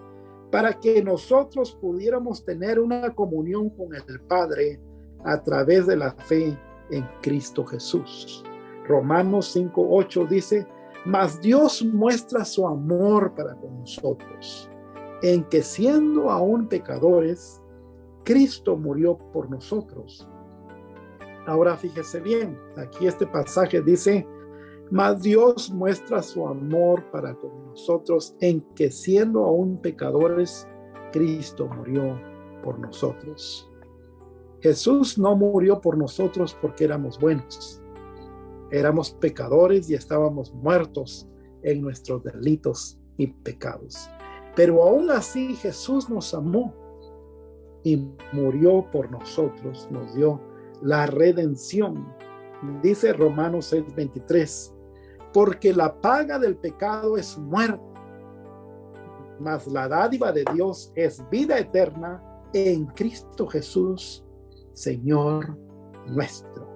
para que nosotros pudiéramos tener una comunión con el Padre a través de la fe en Cristo Jesús. Romanos 5:8 dice: mas Dios muestra su amor para con nosotros, en que siendo aún pecadores, Cristo murió por nosotros. Ahora fíjese bien, aquí este pasaje dice: mas Dios muestra su amor para con nosotros, en que siendo aún pecadores, Cristo murió por nosotros. Jesús no murió por nosotros porque éramos buenos. Éramos pecadores y estábamos muertos en nuestros delitos y pecados. Pero aún así Jesús nos amó y murió por nosotros, nos dio la redención. Dice Romanos 6:23, porque la paga del pecado es muerte, mas la dádiva de Dios es vida eterna en Cristo Jesús, Señor nuestro.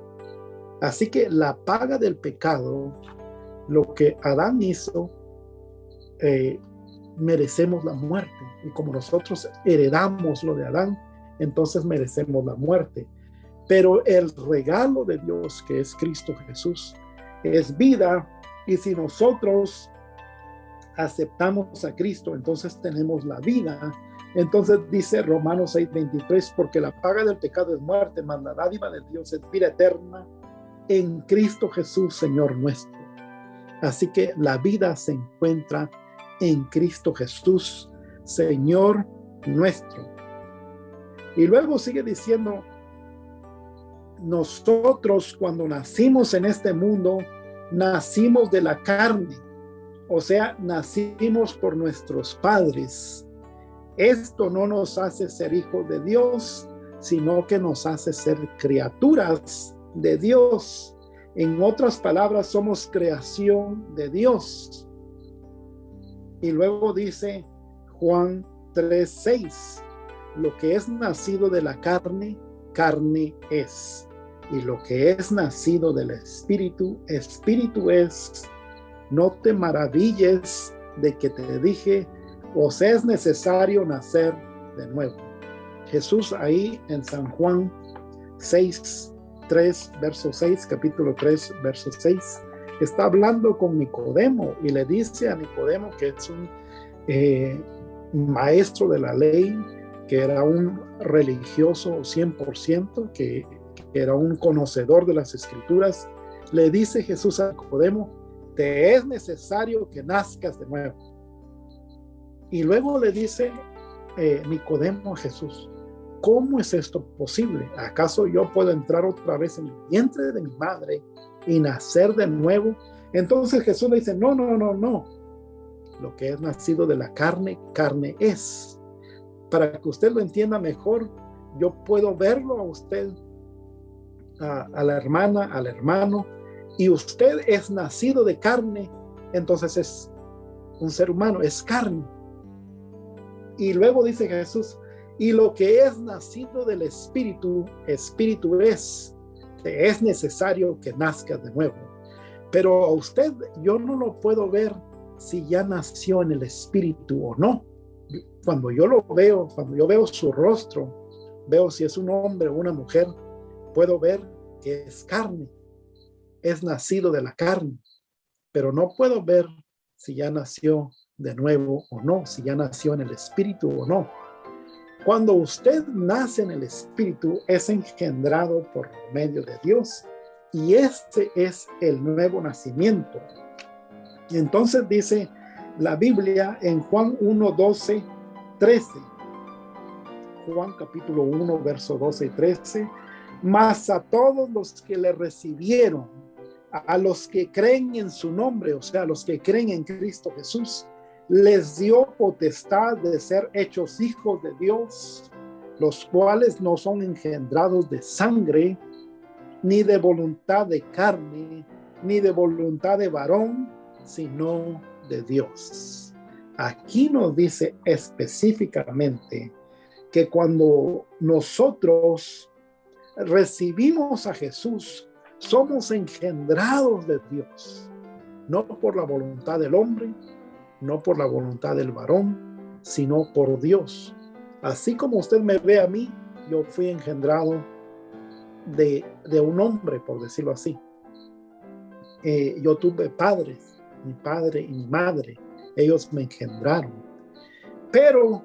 Así que la paga del pecado, lo que Adán hizo, merecemos la muerte. Y como nosotros heredamos lo de Adán, entonces merecemos la muerte. Pero el regalo de Dios, que es Cristo Jesús, es vida. Y si nosotros aceptamos a Cristo, entonces tenemos la vida. Entonces dice Romanos 6:23, porque la paga del pecado es muerte, mas la dádiva de Dios es vida eterna en Cristo Jesús, Señor nuestro. Así que la vida se encuentra en Cristo Jesús, Señor nuestro. Y luego sigue diciendo: nosotros cuando nacimos en este mundo, nacimos de la carne, o sea, nacimos por nuestros padres. Esto no nos hace ser hijos de Dios, sino que nos hace ser criaturas de Dios. En otras palabras, somos creación de Dios. Y luego dice Juan 3:6, lo que es nacido de la carne, carne es. Y lo que es nacido del Espíritu, Espíritu es. No te maravilles de que te dije, os es necesario nacer de nuevo. Jesús ahí en San Juan 6:3, verso 6, capítulo 3, verso 6, está hablando con Nicodemo y le dice a Nicodemo, que es un maestro de la ley, que era un religioso 100%, que era un conocedor de las Escrituras. Le dice Jesús a Nicodemo: te es necesario que nazcas de nuevo. Y luego le dice Nicodemo a Jesús: ¿cómo es esto posible? ¿Acaso yo puedo entrar otra vez en el vientre de mi madre y nacer de nuevo? Entonces Jesús le dice: no. Lo que es nacido de la carne, carne es. Para que usted lo entienda mejor, yo puedo verlo a usted, a la hermana, al hermano, y usted es nacido de carne, entonces es un ser humano, es carne. Y luego dice Jesús: y lo que es nacido del Espíritu, Espíritu es. Te es necesario que nazcas de nuevo. Pero a usted yo no lo puedo ver si ya nació en el Espíritu o no. Cuando yo lo veo, cuando yo veo su rostro, veo si es un hombre o una mujer, puedo ver que es carne, es nacido de la carne, pero no puedo ver si ya nació de nuevo o no, si ya nació en el Espíritu o no. Cuando usted nace en el Espíritu, es engendrado por medio de Dios, y este es el nuevo nacimiento. Y entonces dice la Biblia en Juan 1:12, 13. Juan capítulo 1, verso 12 y 13. Mas a todos los que le recibieron, a los que creen en su nombre, o sea, a los que creen en Cristo Jesús, les dio potestad de ser hechos hijos de Dios, los cuales no son engendrados de sangre, ni de voluntad de carne, ni de voluntad de varón, sino de Dios. Aquí nos dice específicamente que cuando nosotros recibimos a Jesús, somos engendrados de Dios, no por la voluntad del hombre, no por la voluntad del varón, sino por Dios. Así como usted me ve a mí, yo fui engendrado de un hombre, por decirlo así. Yo tuve padres, mi padre y mi madre, ellos me engendraron. Pero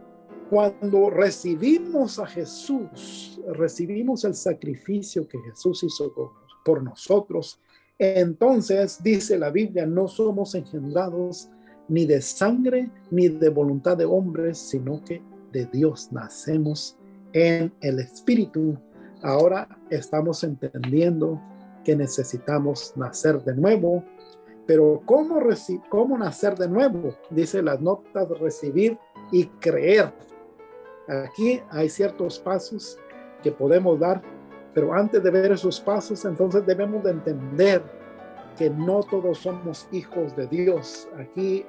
cuando recibimos a Jesús, recibimos el sacrificio que Jesús hizo por nosotros, entonces dice la Biblia, no somos engendrados ni de sangre ni de voluntad de hombres, sino que de Dios nacemos en el Espíritu. Ahora estamos entendiendo que necesitamos nacer de nuevo, pero ¿cómo nacer de nuevo? Dice las notas, recibir y creer. Aquí hay ciertos pasos que podemos dar, pero antes de ver esos pasos, entonces debemos de entender que no todos somos hijos de Dios. Aquí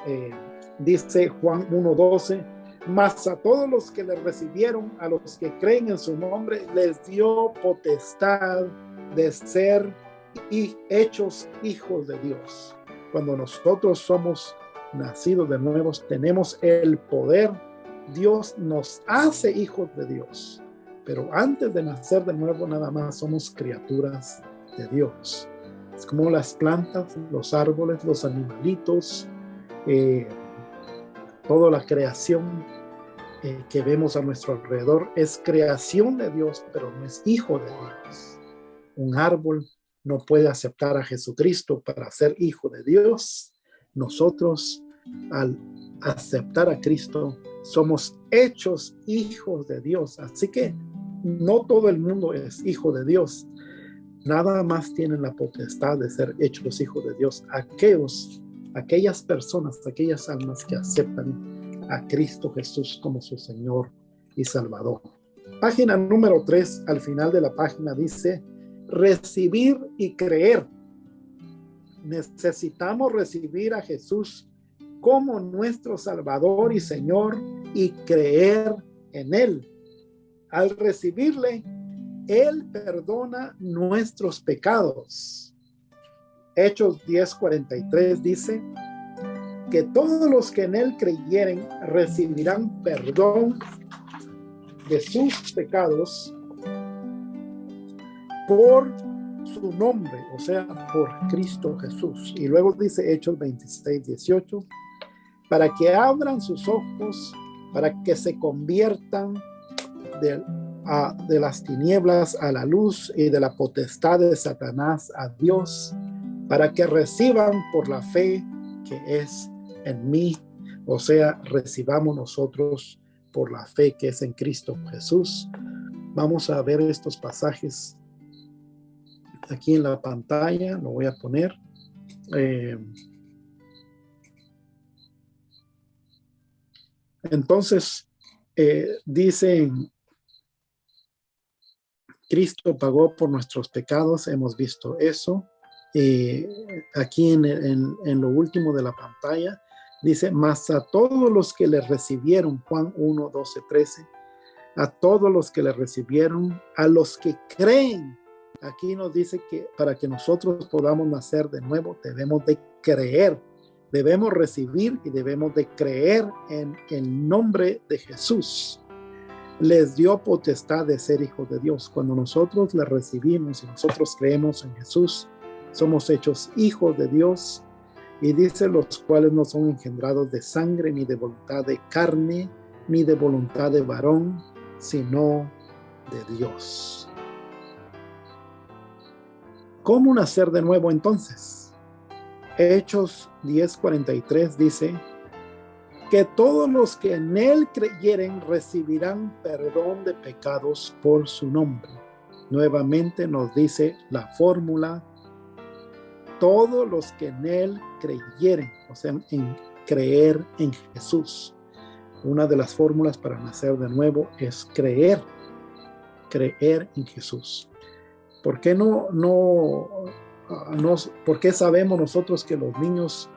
dice Juan 1:12, mas a todos los que le recibieron, a los que creen en su nombre, les dio potestad de ser hechos hijos de Dios. Cuando nosotros somos nacidos de nuevo, tenemos el poder. Dios nos hace hijos de Dios, pero antes de nacer de nuevo nada más somos criaturas de Dios. Es como las plantas, los árboles, los animalitos, toda la creación que vemos a nuestro alrededor es creación de Dios, pero no es hijo de Dios. Un árbol no puede aceptar a Jesucristo para ser hijo de Dios. Nosotros, al aceptar a Cristo, somos hechos hijos de Dios. Así que no todo el mundo es hijo de Dios. Nada más tienen la potestad de ser hechos hijos de Dios aquellas personas, aquellas almas que aceptan a Cristo Jesús como su Señor y Salvador. Página número 3, al final de la página dice, recibir y creer. Necesitamos recibir a Jesús como nuestro Salvador y Señor y creer en Él. Al recibirle, Él perdona nuestros pecados. Hechos 10:43 dice que todos los que en Él creyeren recibirán perdón de sus pecados por su nombre, o sea, por Cristo Jesús. Y luego dice Hechos 26:18, para que abran sus ojos, para que se conviertan de las tinieblas a la luz y de la potestad de Satanás a Dios, para que reciban por la fe que es en mí, o sea, recibamos nosotros por la fe que es en Cristo Jesús. Vamos a ver estos pasajes aquí en la pantalla, lo voy a poner. Entonces, dicen, Cristo pagó por nuestros pecados, hemos visto eso. Aquí en lo último de la pantalla, dice, mas a todos los que le recibieron, Juan 1:12-13, a todos los que le recibieron, a los que creen. Aquí nos dice que para que nosotros podamos nacer de nuevo, debemos de creer, debemos recibir y debemos de creer en el nombre de Jesús. Les dio potestad de ser hijos de Dios. Cuando nosotros le recibimos y nosotros creemos en Jesús, somos hechos hijos de Dios. Y dice, los cuales no son engendrados de sangre, ni de voluntad de carne, ni de voluntad de varón, sino de Dios. ¿Cómo nacer de nuevo entonces? Hechos 10:43 dice que todos los que en Él creyeren recibirán perdón de pecados por su nombre. Nuevamente nos dice la fórmula, todos los que en Él creyeren, o sea, en creer en Jesús. Una de las fórmulas para nacer de nuevo es creer en Jesús. ¿Por qué por qué sabemos nosotros que los niños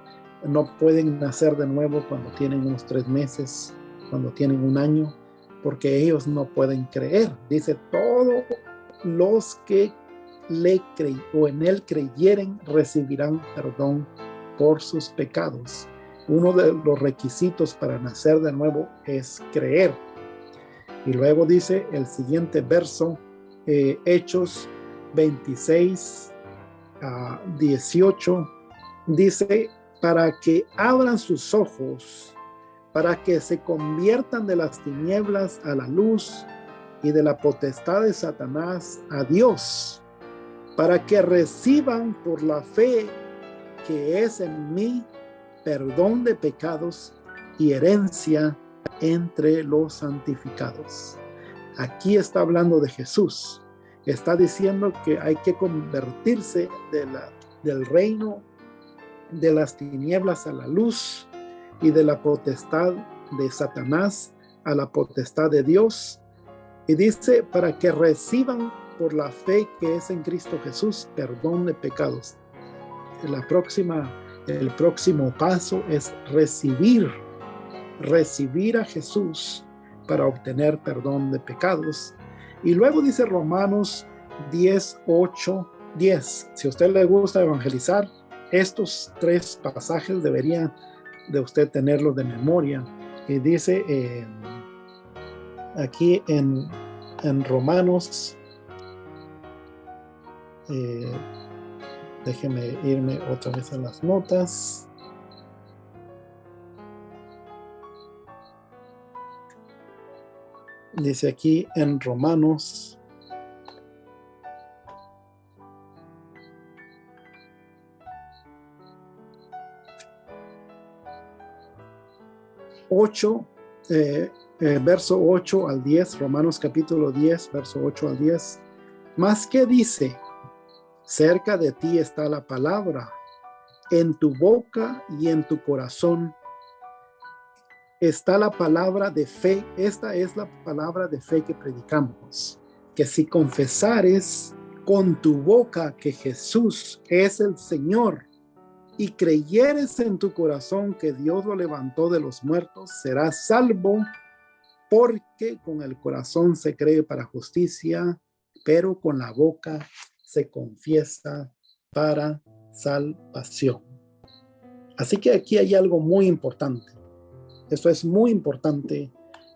no pueden nacer de nuevo cuando tienen unos 3 meses, cuando tienen 1 año? Porque ellos no pueden creer. Dice, todos los que en Él creyeren recibirán perdón por sus pecados. Uno de los requisitos para nacer de nuevo es creer. Y luego dice el siguiente verso, Hechos 26 a 18, dice, para que abran sus ojos, para que se conviertan de las tinieblas a la luz y de la potestad de Satanás a Dios, para que reciban por la fe que es en mí perdón de pecados y herencia entre los santificados. Aquí está hablando de Jesús. Está diciendo que hay que convertirse del reino de las tinieblas a la luz y de la potestad de Satanás a la potestad de Dios. Y dice, para que reciban por la fe que es en Cristo Jesús perdón de pecados. El próximo paso es recibir a Jesús para obtener perdón de pecados. Y luego dice Romanos 10, 8, 10. Si a usted le gusta evangelizar, estos 3 pasajes debería de usted tenerlos de memoria. Y dice aquí en Romanos, déjeme irme otra vez a las notas. Dice aquí en Romanos 8, verso 8 al 10, Romanos capítulo 10, verso 8 al 10. Mas ¿qué dice? Cerca de ti está la palabra, en tu boca y en tu corazón está la palabra de fe. Esta es la palabra de fe que predicamos, que si confesares con tu boca que Jesús es el Señor y creyeres en tu corazón que Dios lo levantó de los muertos, serás salvo, porque con el corazón se cree para justicia, pero con la boca se confiesa para salvación. Así que aquí hay algo muy importante. Esto es muy importante,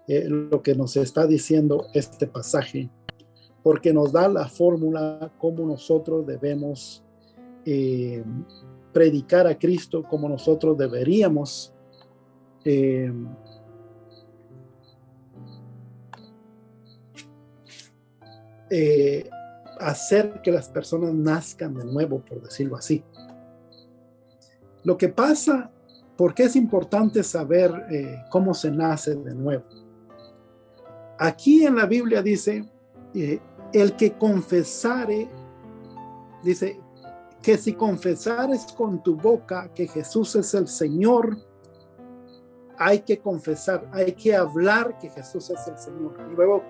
lo que nos está diciendo este pasaje, porque nos da la fórmula cómo nosotros debemos predicar a Cristo, cómo nosotros deberíamos hacer que las personas nazcan de nuevo, por decirlo así. Lo que pasa, porque es importante saber cómo se nace de nuevo. Aquí en la Biblia dice, el que confesare, dice que si confesares con tu boca que Jesús es el Señor, hay que confesar, hay que hablar que Jesús es el Señor. Y luego,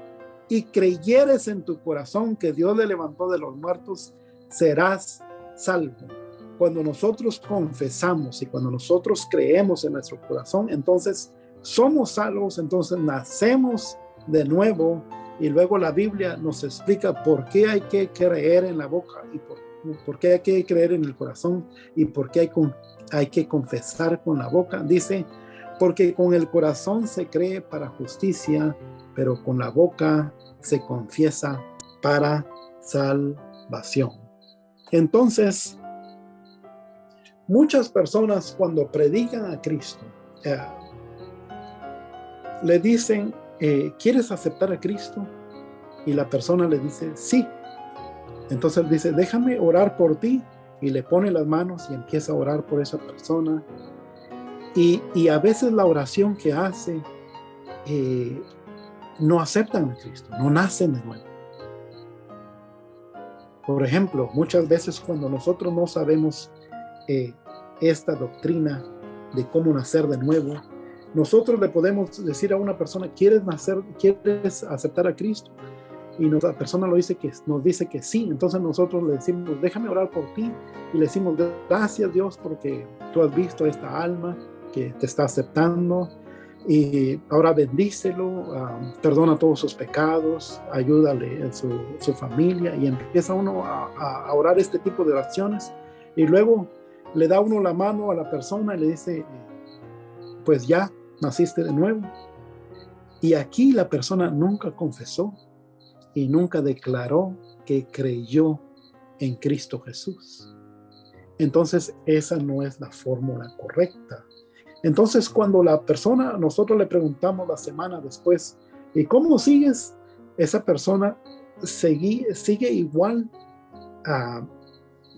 y creyeres en tu corazón que Dios le levantó de los muertos, serás salvo. Cuando nosotros confesamos y cuando nosotros creemos en nuestro corazón, entonces somos salvos, entonces nacemos de nuevo. Y luego la Biblia nos explica por qué hay que creer en la boca y por qué hay que creer en el corazón y por qué hay que confesar con la boca. Dice, porque con el corazón se cree para justicia, pero con la boca se confiesa para salvación. Entonces, muchas personas cuando predican a Cristo, le dicen, ¿quieres aceptar a Cristo? Y la persona le dice, sí. Entonces dice, déjame orar por ti. Y le pone las manos y empieza a orar por esa persona. Y a veces la oración que hace, no aceptan a Cristo, no nacen de nuevo. Por ejemplo, muchas veces cuando nosotros no sabemos esta doctrina de cómo nacer de nuevo, nosotros le podemos decir a una persona, ¿quieres aceptar a Cristo? Y la persona nos dice que sí. Entonces nosotros le decimos, déjame orar por ti. Y le decimos, gracias Dios porque tú has visto esta alma que te está aceptando. Y ahora bendícelo, perdona todos sus pecados, ayúdale en su familia. Y empieza uno a orar este tipo de oraciones. Y luego le da uno la mano a la persona y le dice, pues ya naciste de nuevo. Y aquí la persona nunca confesó y nunca declaró que creyó en Cristo Jesús. Entonces esa no es la fórmula correcta. Entonces cuando la persona, nosotros le preguntamos la semana después, ¿y cómo sigues? Esa persona sigue igual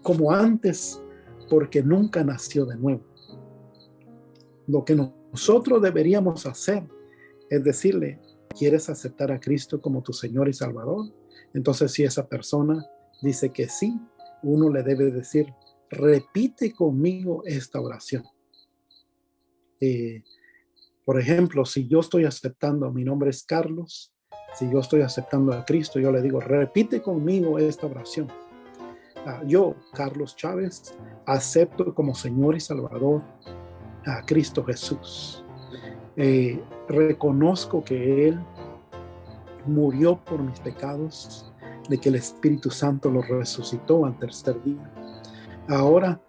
como antes, porque nunca nació de nuevo. Lo que nosotros deberíamos hacer es decirle, ¿quieres aceptar a Cristo como tu Señor y Salvador? Entonces, si esa persona dice que sí, uno le debe decir, repite conmigo esta oración. Por ejemplo, si yo estoy aceptando, mi nombre es Carlos, si yo estoy aceptando a Cristo, yo le digo, repite conmigo esta oración. Yo, Carlos Chávez, acepto como Señor y Salvador a Cristo Jesús. Reconozco que Él murió por mis pecados, de que el Espíritu Santo lo resucitó al tercer día. Ahora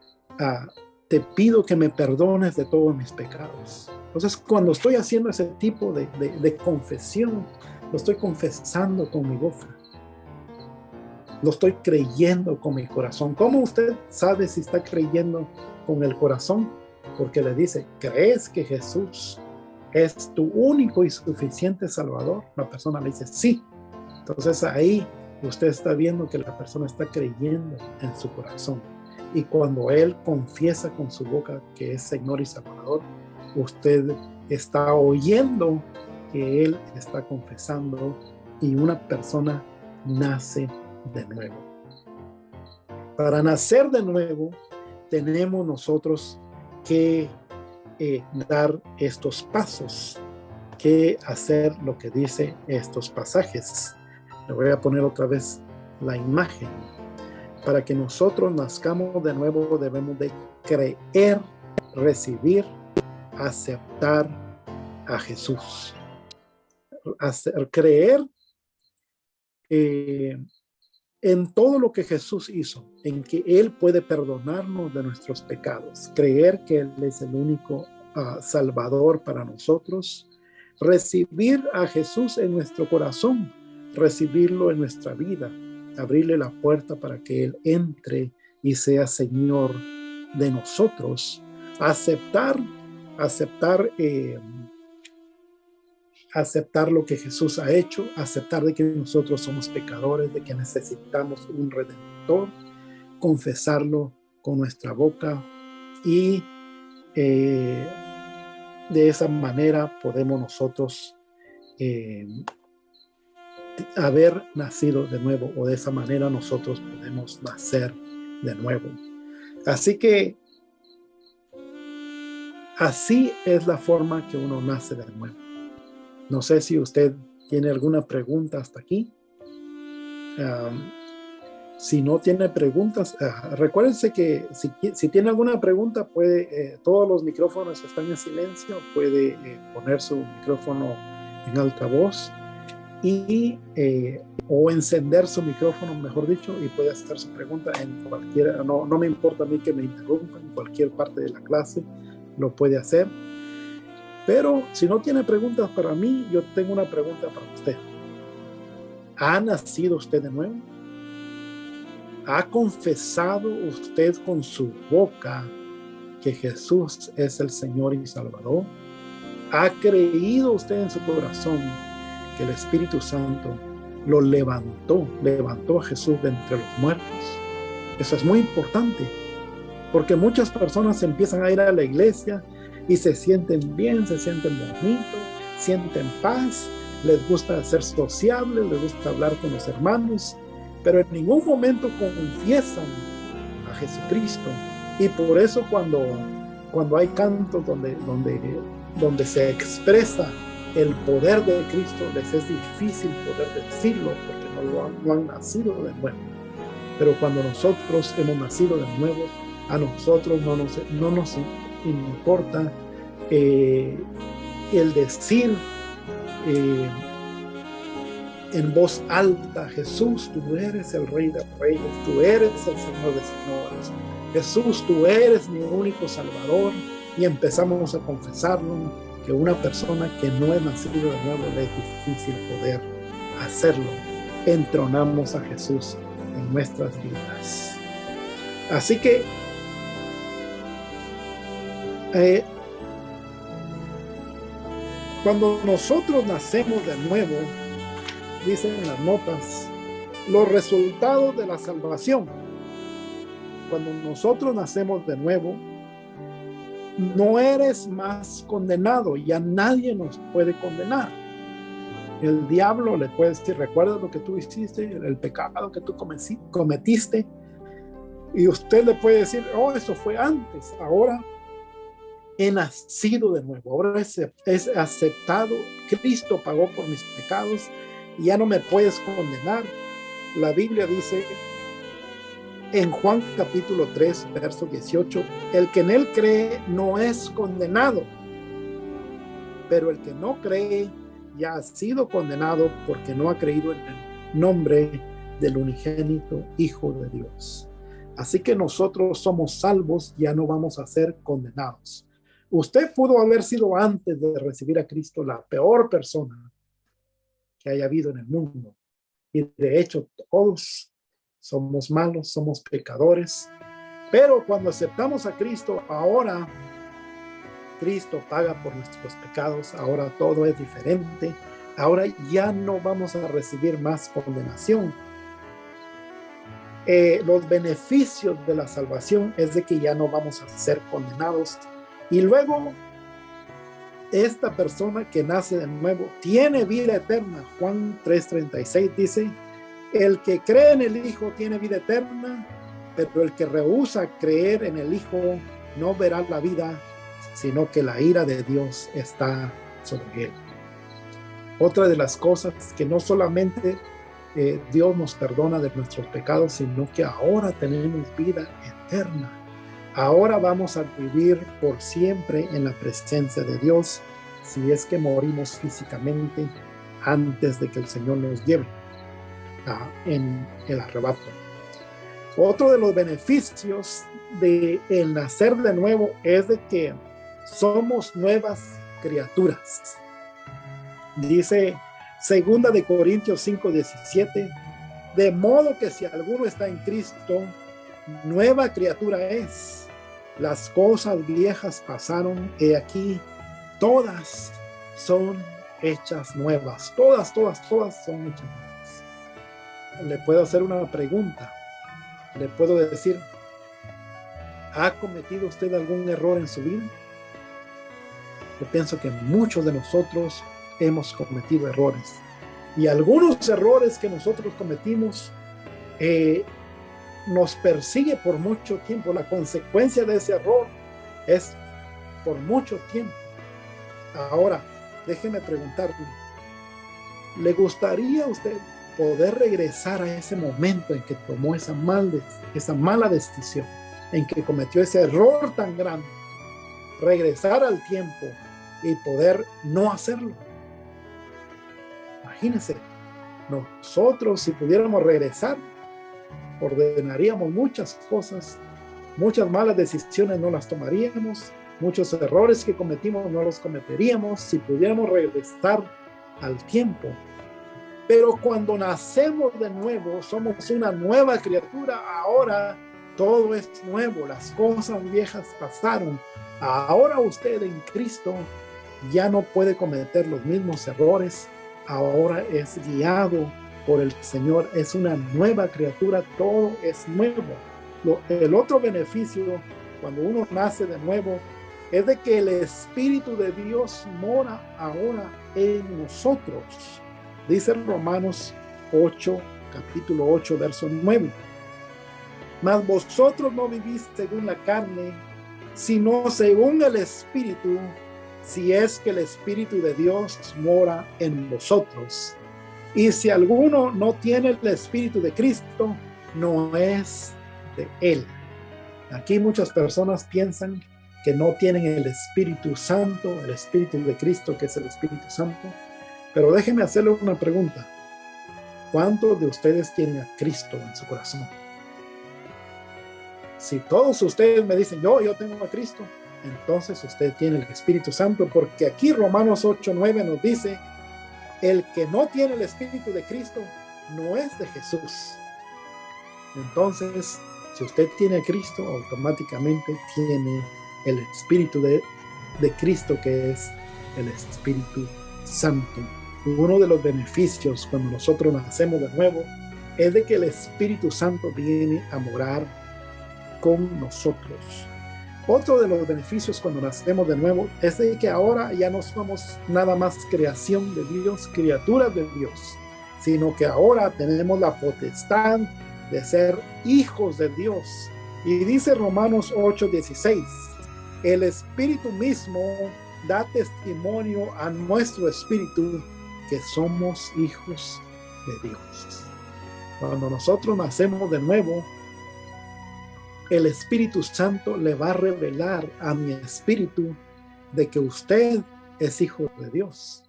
te pido que me perdones de todos mis pecados. Entonces, cuando estoy haciendo ese tipo de confesión, lo estoy confesando con mi boca. Lo estoy creyendo con mi corazón. ¿Cómo usted sabe si está creyendo con el corazón? Porque le dice, ¿crees que Jesús es tu único y suficiente Salvador? La persona le dice, sí. Entonces ahí usted está viendo que la persona está creyendo en su corazón. Y cuando él confiesa con su boca que es Señor y Salvador, usted está oyendo que él está confesando y una persona nace de nuevo. Para nacer de nuevo, tenemos nosotros que dar estos pasos, que hacer lo que dice estos pasajes. Le voy a poner otra vez la imagen. Para que nosotros nazcamos de nuevo, debemos de creer, recibir, aceptar a Jesús. Creer en todo lo que Jesús hizo, en que Él puede perdonarnos de nuestros pecados, creer que Él es el único Salvador para nosotros, recibir a Jesús en nuestro corazón, recibirlo en nuestra vida, abrirle la puerta para que Él entre y sea Señor de nosotros, aceptar lo que Jesús ha hecho, aceptar de que nosotros somos pecadores, de que necesitamos un Redentor, confesarlo con nuestra boca y de esa manera podemos nosotros haber nacido de nuevo, o de esa manera nosotros podemos nacer de nuevo. Así que así es la forma que uno nace de nuevo. No sé si usted tiene alguna pregunta hasta aquí. Si no tiene preguntas, recuérdense que si tiene alguna pregunta, todos los micrófonos están en silencio, puede poner su micrófono en altavoz o encender su micrófono, mejor dicho, y puede hacer su pregunta en cualquier, no me importa a mí que me interrumpan, en cualquier parte de la clase lo puede hacer. Pero si no tiene preguntas para mí, yo tengo una pregunta para usted. ¿Ha nacido usted de nuevo? ¿Ha confesado usted con su boca que Jesús es el Señor y Salvador? ¿Ha creído usted en su corazón que el Espíritu Santo lo levantó a Jesús de entre los muertos? Eso es muy importante, porque muchas personas empiezan a ir a la iglesia y se sienten bien, se sienten bonitos, sienten paz, les gusta ser sociables, les gusta hablar con los hermanos, pero en ningún momento confiesan a Jesucristo. Y por eso cuando hay cantos donde se expresa el poder de Cristo, les es difícil poder decirlo porque no han nacido de nuevo. Pero cuando nosotros hemos nacido de nuevo, a nosotros no nos importa el decir en voz alta: Jesús, tú eres el Rey de Reyes, tú eres el Señor de Señores. Jesús, tú eres mi único Salvador. y empezamos a confesarlo, que una persona que no es nacido de nuevo le es difícil poder hacerlo. Entronamos a Jesús en nuestras vidas. Así que cuando nosotros nacemos de nuevo, dicen en las notas, los resultados de la salvación. Cuando nosotros nacemos de nuevo, no eres más condenado, ya nadie nos puede condenar. El diablo le puede decir, recuerda lo que tú hiciste, el pecado que tú cometiste, y usted le puede decir, oh, eso fue antes, ahora he nacido de nuevo, ahora es aceptado, Cristo pagó por mis pecados, y ya no me puedes condenar. La Biblia dice en Juan capítulo 3, verso 18, el que en él cree no es condenado, pero el que no cree ya ha sido condenado porque no ha creído en el nombre del unigénito Hijo de Dios. Así que nosotros somos salvos, ya no vamos a ser condenados. Usted pudo haber sido antes de recibir a Cristo la peor persona que haya habido en el mundo. Y de hecho todos somos malos, somos pecadores. Pero cuando aceptamos a Cristo, ahora Cristo paga por nuestros pecados. Ahora todo es diferente. Ahora ya no vamos a recibir más condenación. Los beneficios de la salvación es de que ya no vamos a ser condenados. Y luego, esta persona que nace de nuevo tiene vida eterna. Juan 3:36 dice, el que cree en el Hijo tiene vida eterna, pero el que rehúsa creer en el Hijo no verá la vida, sino que la ira de Dios está sobre él. Otra de las cosas que no solamente Dios nos perdona de nuestros pecados, sino que ahora tenemos vida eterna. Ahora vamos a vivir por siempre en la presencia de Dios, si es que morimos físicamente antes de que el Señor nos lleve en el arrebato. Otro de los beneficios de el nacer de nuevo es de que somos nuevas criaturas. Dice 2 de Corintios 5:17, de modo que si alguno está en Cristo, nueva criatura es. Las cosas viejas pasaron, y aquí todas son hechas nuevas. Todas son hechas nuevas. Le puedo hacer una pregunta. Le puedo decir, ¿ha cometido usted algún error en su vida? Yo pienso que muchos de nosotros hemos cometido errores. Y algunos errores que nosotros cometimos nos persigue por mucho tiempo. La consecuencia de ese error es por mucho tiempo. Ahora, déjeme preguntarle, ¿le gustaría a usted poder regresar a ese momento en que tomó esa mala decisión, en que cometió ese error tan grande? Regresar al tiempo y poder no hacerlo. Imagínense, nosotros si pudiéramos regresar, ordenaríamos muchas cosas, muchas malas decisiones no las tomaríamos, muchos errores que cometimos no los cometeríamos si pudiéramos regresar al tiempo. Pero cuando nacemos de nuevo, somos una nueva criatura. Ahora todo es nuevo, las cosas viejas pasaron. Ahora usted en Cristo ya no puede cometer los mismos errores. Ahora es guiado por el Señor, es una nueva criatura, todo es nuevo. El otro beneficio cuando uno nace de nuevo es de que el Espíritu de Dios mora ahora en nosotros. Dice Romanos 8, capítulo 8, verso 9. Mas vosotros no vivís según la carne, sino según el Espíritu, si es que el Espíritu de Dios mora en vosotros. Y si alguno no tiene el Espíritu de Cristo, no es de él. Aquí muchas personas piensan que no tienen el Espíritu Santo, el Espíritu de Cristo, que es el Espíritu Santo. Pero déjenme hacerle una pregunta. ¿Cuántos de ustedes tienen a Cristo en su corazón? Si todos ustedes me dicen, yo tengo a Cristo, entonces usted tiene el Espíritu Santo, porque aquí Romanos 8:9 nos dice, el que no tiene el Espíritu de Cristo no es de Jesús. Entonces, si usted tiene a Cristo, automáticamente tiene el Espíritu de Cristo, que es el Espíritu Santo. Uno de los beneficios cuando nosotros nacemos de nuevo es de que el Espíritu Santo viene a morar con nosotros. Otro de los beneficios cuando nacemos de nuevo es de que ahora ya no somos nada más creación de Dios, criaturas de Dios, sino que ahora tenemos la potestad de ser hijos de Dios. Y dice Romanos 8:16, el Espíritu mismo da testimonio a nuestro espíritu que somos hijos de Dios. Cuando nosotros nacemos de nuevo, el Espíritu Santo le va a revelar a mi espíritu de que usted es hijo de Dios,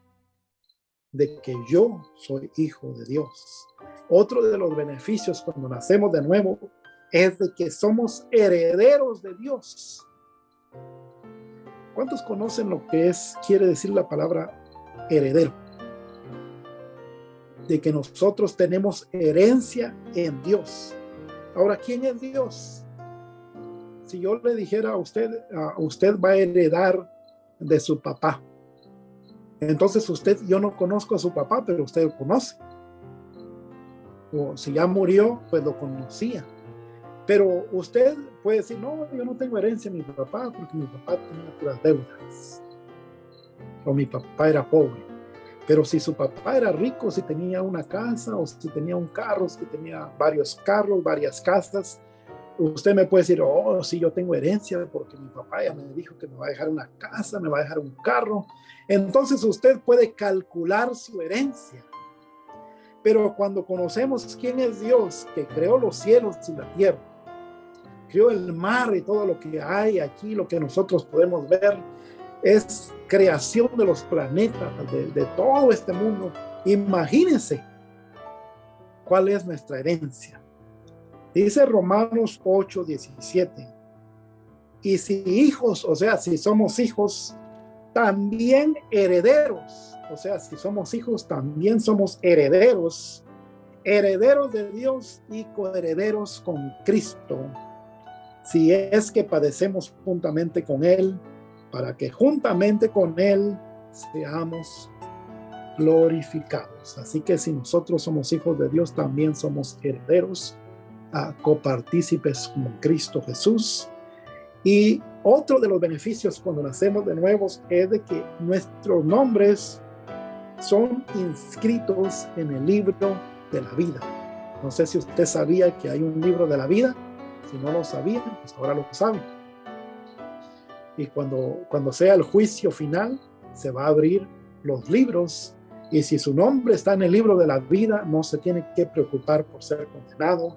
de que yo soy hijo de Dios. Otro de los beneficios cuando nacemos de nuevo es de que somos herederos de Dios. ¿Cuántos conocen lo que quiere decir la palabra heredero? De que nosotros tenemos herencia en Dios. Ahora, ¿quién es Dios? Si yo le dijera a usted va a heredar de su papá. Entonces yo no conozco a su papá, pero usted lo conoce. O si ya murió, pues lo conocía. Pero usted puede decir, no, yo no tengo herencia de mi papá porque mi papá tenía puras deudas. O mi papá era pobre. Pero si su papá era rico, si tenía una casa, o si tenía un carro, si tenía varios carros, varias casas, usted me puede decir, oh, sí, yo tengo herencia porque mi papá ya me dijo que me va a dejar una casa, me va a dejar un carro. Entonces usted puede calcular su herencia. Pero cuando conocemos quién es Dios, que creó los cielos y la tierra, creó el mar y todo lo que hay aquí, lo que nosotros podemos ver, es creación de los planetas, de todo este mundo. Imagínense cuál es nuestra herencia. Dice Romanos 8:17, y si hijos, o sea, si somos hijos, también herederos, o sea, si somos hijos, también somos herederos, herederos de Dios y coherederos con Cristo, si es que padecemos juntamente con Él, para que juntamente con Él seamos glorificados. Así que si nosotros somos hijos de Dios, también somos herederos, copartícipes con Cristo Jesús. Y otro de los beneficios cuando nacemos de nuevo es de que nuestros nombres son inscritos en el libro de la vida. No sé si usted sabía que hay un libro de la vida. Si no lo sabía, pues ahora lo saben. Y cuando sea el juicio final, se va a abrir los libros. Y si su nombre está en el libro de la vida, no se tiene que preocupar por ser condenado,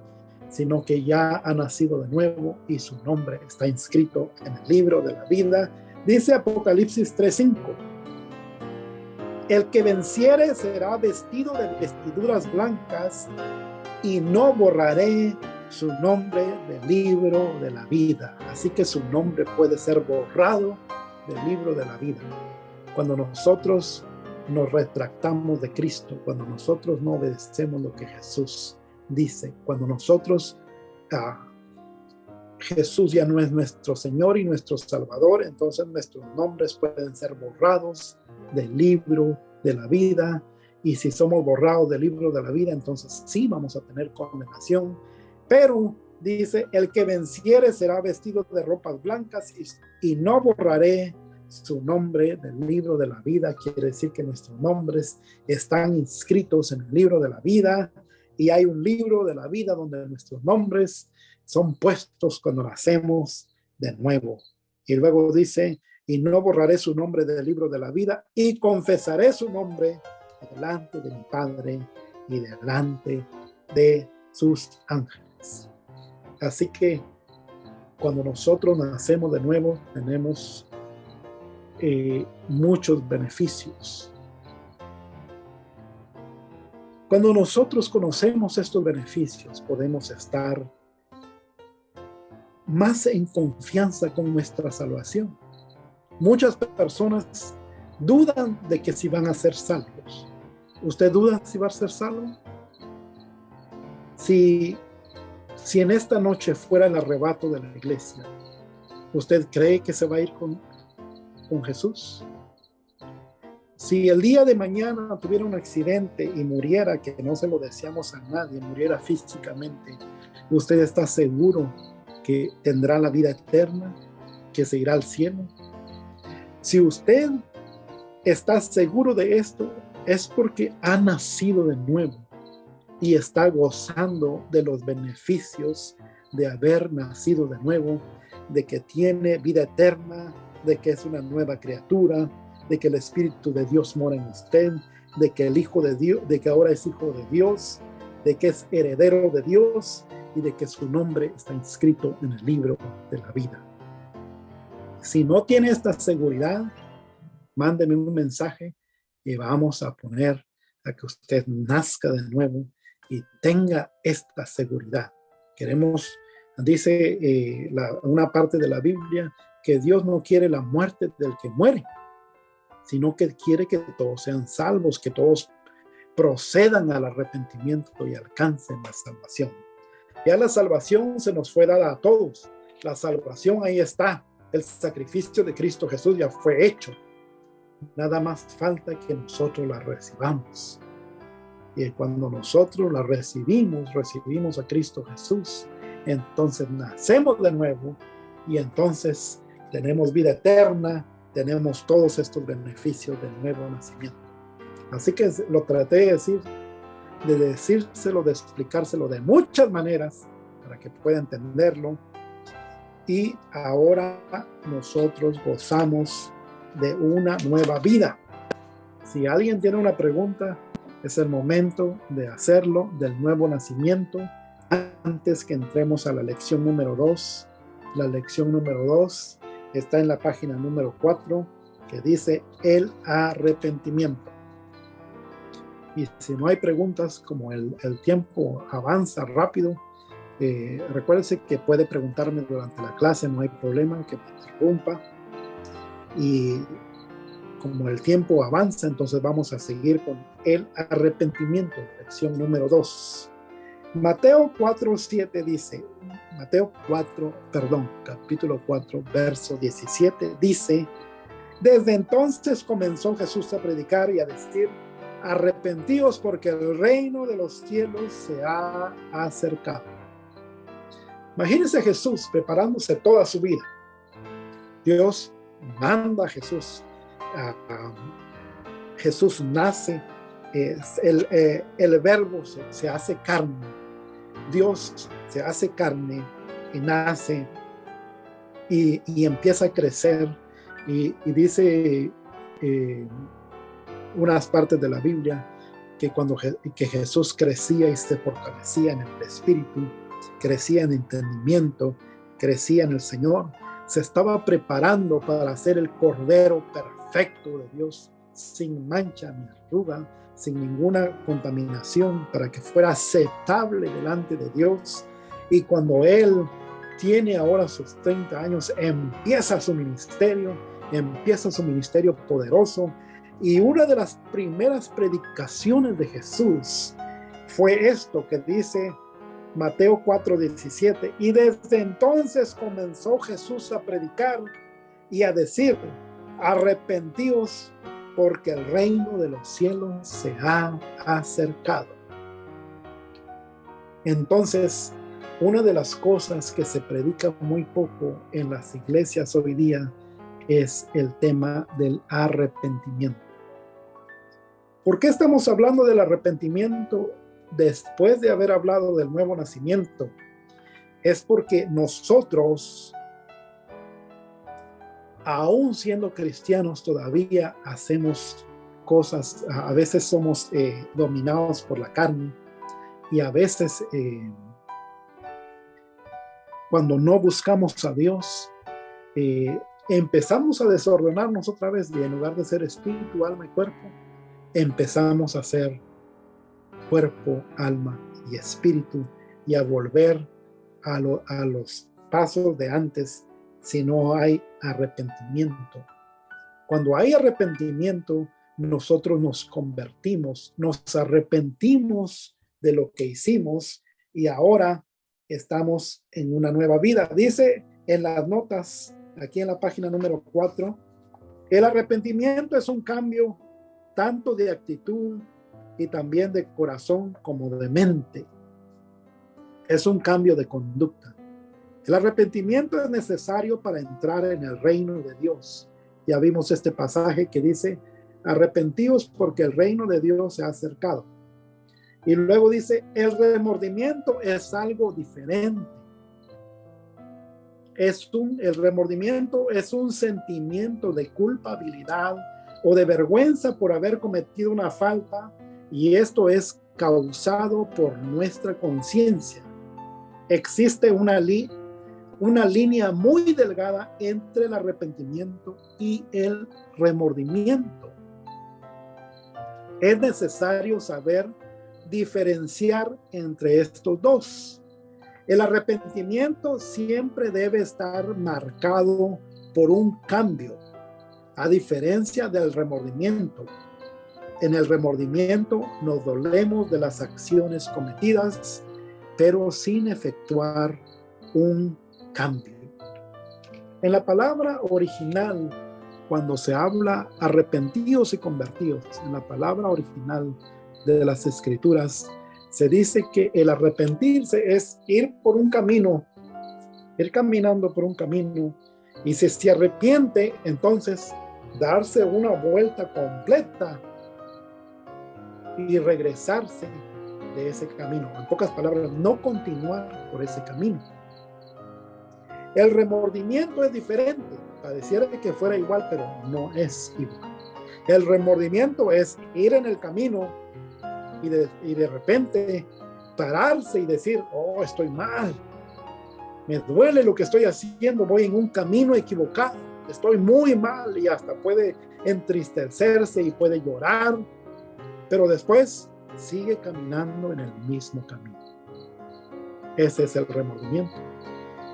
sino que ya ha nacido de nuevo y su nombre está inscrito en el libro de la vida. Dice Apocalipsis 3:5, el que venciere será vestido de vestiduras blancas y no borraré su nombre del libro de la vida. Así que su nombre puede ser borrado del libro de la vida. Cuando nosotros nos retractamos de Cristo, cuando nosotros no obedecemos lo que Jesús dice, cuando nosotros Jesús ya no es nuestro Señor y nuestro Salvador, entonces nuestros nombres pueden ser borrados del libro de la vida. Y si somos borrados del libro de la vida, entonces sí vamos a tener condenación. Pero dice, el que venciere será vestido de ropas blancas y no borraré su nombre del libro de la vida. Quiere decir que nuestros nombres están inscritos en el libro de la vida, y hay un libro de la vida donde nuestros nombres son puestos cuando nacemos de nuevo. Y luego dice, y no borraré su nombre del libro de la vida y confesaré su nombre delante de mi Padre y delante de sus ángeles. Así que cuando nosotros nacemos de nuevo, tenemos muchos beneficios. Cuando nosotros conocemos estos beneficios, podemos estar más en confianza con nuestra salvación. Muchas personas dudan de que si van a ser salvos. ¿Usted duda si va a ser salvo? Si en esta noche fuera el arrebato de la iglesia, ¿usted cree que se va a ir con Jesús? Si el día de mañana tuviera un accidente y muriera, que no se lo deseamos a nadie, muriera físicamente, ¿usted está seguro que tendrá la vida eterna, que se irá al cielo? Si usted está seguro de esto, es porque ha nacido de nuevo y está gozando de los beneficios de haber nacido de nuevo, de que tiene vida eterna, de que es una nueva criatura, de que el Espíritu de Dios mora en usted, de que el Hijo de Dios, de que ahora es hijo de Dios, de que es heredero de Dios y de que su nombre está inscrito en el libro de la vida. Si no tiene esta seguridad, mándeme un mensaje y vamos a poner a que usted nazca de nuevo y tenga esta seguridad. Queremos, dice una parte de la Biblia, que Dios no quiere la muerte del que muere, sino que quiere que todos sean salvos, que todos procedan al arrepentimiento y alcancen la salvación. Ya la salvación se nos fue dada a todos. La salvación ahí está. El sacrificio de Cristo Jesús ya fue hecho. Nada más falta que nosotros la recibamos. Y cuando nosotros la recibimos a Cristo Jesús, entonces nacemos de nuevo y entonces tenemos vida eterna, tenemos todos estos beneficios del nuevo nacimiento. Así que lo traté de decírselo, de explicárselo de muchas maneras para que pueda entenderlo. Y ahora nosotros gozamos de una nueva vida. Si alguien tiene una pregunta, es el momento de hacerlo, del nuevo nacimiento, antes que entremos a la lección número 2. La lección número 2 está en la página número 4, que dice el arrepentimiento. Y si no hay preguntas, como el tiempo avanza rápido, recuérdese que puede preguntarme durante la clase, no hay problema, que me interrumpa. Y como el tiempo avanza, entonces vamos a seguir con el arrepentimiento, lección número 2. Mateo 4:7 dice, capítulo 4, verso 17 dice: desde entonces comenzó Jesús a predicar y a decir: arrepentíos porque el reino de los cielos se ha acercado. Imagínense a Jesús preparándose toda su vida. Dios manda a Jesús. Jesús nace, el verbo se hace carne. Dios se hace carne y nace y empieza a crecer y dice unas partes de la Biblia que Jesús crecía y se fortalecía en el Espíritu, crecía en entendimiento, crecía en el Señor, se estaba preparando para ser el Cordero perfecto de Dios, sin mancha ni arruga, sin ninguna contaminación, para que fuera aceptable delante de Dios. Y cuando Él tiene ahora sus 30 años, empieza su ministerio poderoso. Y una de las primeras predicaciones de Jesús fue esto que dice Mateo 4:17: y desde entonces comenzó Jesús a predicar y a decir: arrepentíos porque el reino de los cielos se ha acercado. Entonces, una de las cosas que se predica muy poco en las iglesias hoy día es el tema del arrepentimiento. ¿Por qué estamos hablando del arrepentimiento después de haber hablado del nuevo nacimiento? Es porque nosotros, aún siendo cristianos, todavía hacemos cosas, a veces somos dominados por la carne y a veces cuando no buscamos a Dios, empezamos a desordenarnos otra vez y en lugar de ser espíritu, alma y cuerpo, empezamos a ser cuerpo, alma y espíritu y a volver a los pasos de antes si no hay arrepentimiento. Cuando hay arrepentimiento, nosotros nos convertimos, nos arrepentimos de lo que hicimos y ahora estamos en una nueva vida. Dice en las notas, aquí en la página número 4, el arrepentimiento es un cambio tanto de actitud y también de corazón como de mente. Es un cambio de conducta. El arrepentimiento es necesario para entrar en el reino de Dios. Ya vimos este pasaje que dice, arrepentíos porque el reino de Dios se ha acercado. Y luego dice, el remordimiento es algo diferente. El remordimiento es un sentimiento de culpabilidad o de vergüenza por haber cometido una falta, y esto es causado por nuestra conciencia. Existe una línea muy delgada entre el arrepentimiento y el remordimiento. Es necesario saber diferenciar entre estos dos. El arrepentimiento siempre debe estar marcado por un cambio, a diferencia del remordimiento. En el remordimiento nos dolemos de las acciones cometidas, pero sin efectuar un cambio. En la palabra original, cuando se habla arrepentidos y convertidos, en la palabra original de las Escrituras, se dice que el arrepentirse es ir por un camino, ir caminando por un camino, y si se arrepiente, entonces darse una vuelta completa y regresarse de ese camino. En pocas palabras, no continuar por ese camino. El remordimiento es diferente. Pareciera que fuera igual, pero no es igual. El remordimiento es ir en el camino y de repente pararse y decir, oh, estoy mal, me duele lo que estoy haciendo, voy en un camino equivocado, estoy muy mal, y hasta puede entristecerse y puede llorar, pero después sigue caminando en el mismo camino. Ese es el remordimiento.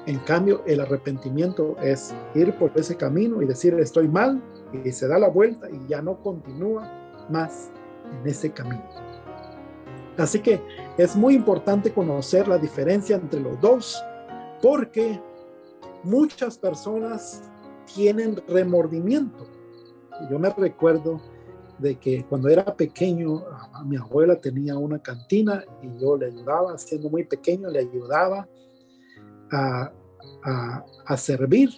En cambio, el arrepentimiento es ir por ese camino y decir, estoy mal, y se da la vuelta y ya no continúa más en ese camino. Así que es muy importante conocer la diferencia entre los dos, porque muchas personas tienen remordimiento. Yo me recuerdo de que cuando era pequeño, mi abuela tenía una cantina y yo le ayudaba, siendo muy pequeño, le ayudaba a servir,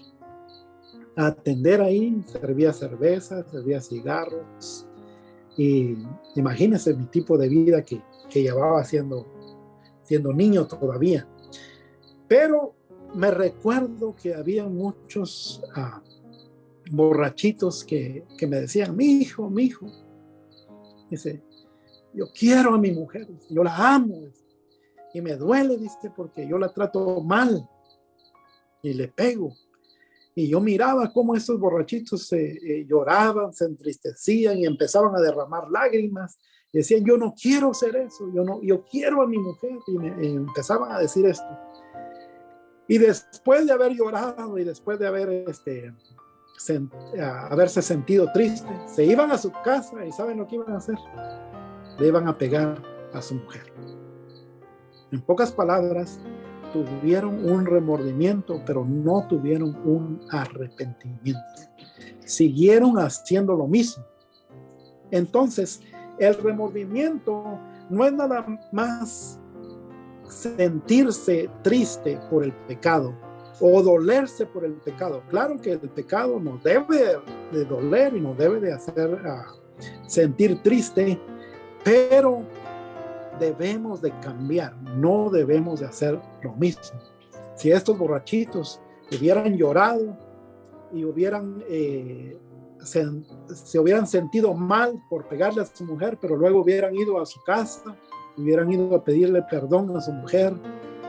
a atender ahí, servía cerveza, servía cigarros, y imagínense mi tipo de vida que llevaba siendo niño todavía. Pero me recuerdo que había muchos borrachitos que me decían, mi hijo, dice, yo quiero a mi mujer, yo la amo, y me duele, dice, porque yo la trato mal y le pego. Y yo miraba cómo esos borrachitos lloraban, se entristecían y empezaban a derramar lágrimas. Y decían, yo no quiero hacer eso, yo quiero a mi mujer. Y empezaban a decir esto. Y después de haber llorado y después de haberse sentido triste, se iban a su casa y ¿saben lo que iban a hacer? Le iban a pegar a su mujer. En pocas palabras, tuvieron un remordimiento, pero no tuvieron un arrepentimiento. Siguieron haciendo lo mismo. Entonces, el remordimiento no es nada más sentirse triste por el pecado o dolerse por el pecado. Claro que el pecado nos debe de doler y nos debe de hacer sentir triste, pero debemos de cambiar, no debemos de hacer lo mismo. Si estos borrachitos hubieran llorado y se hubieran sentido mal por pegarle a su mujer, pero luego hubieran ido a su casa, hubieran ido a pedirle perdón a su mujer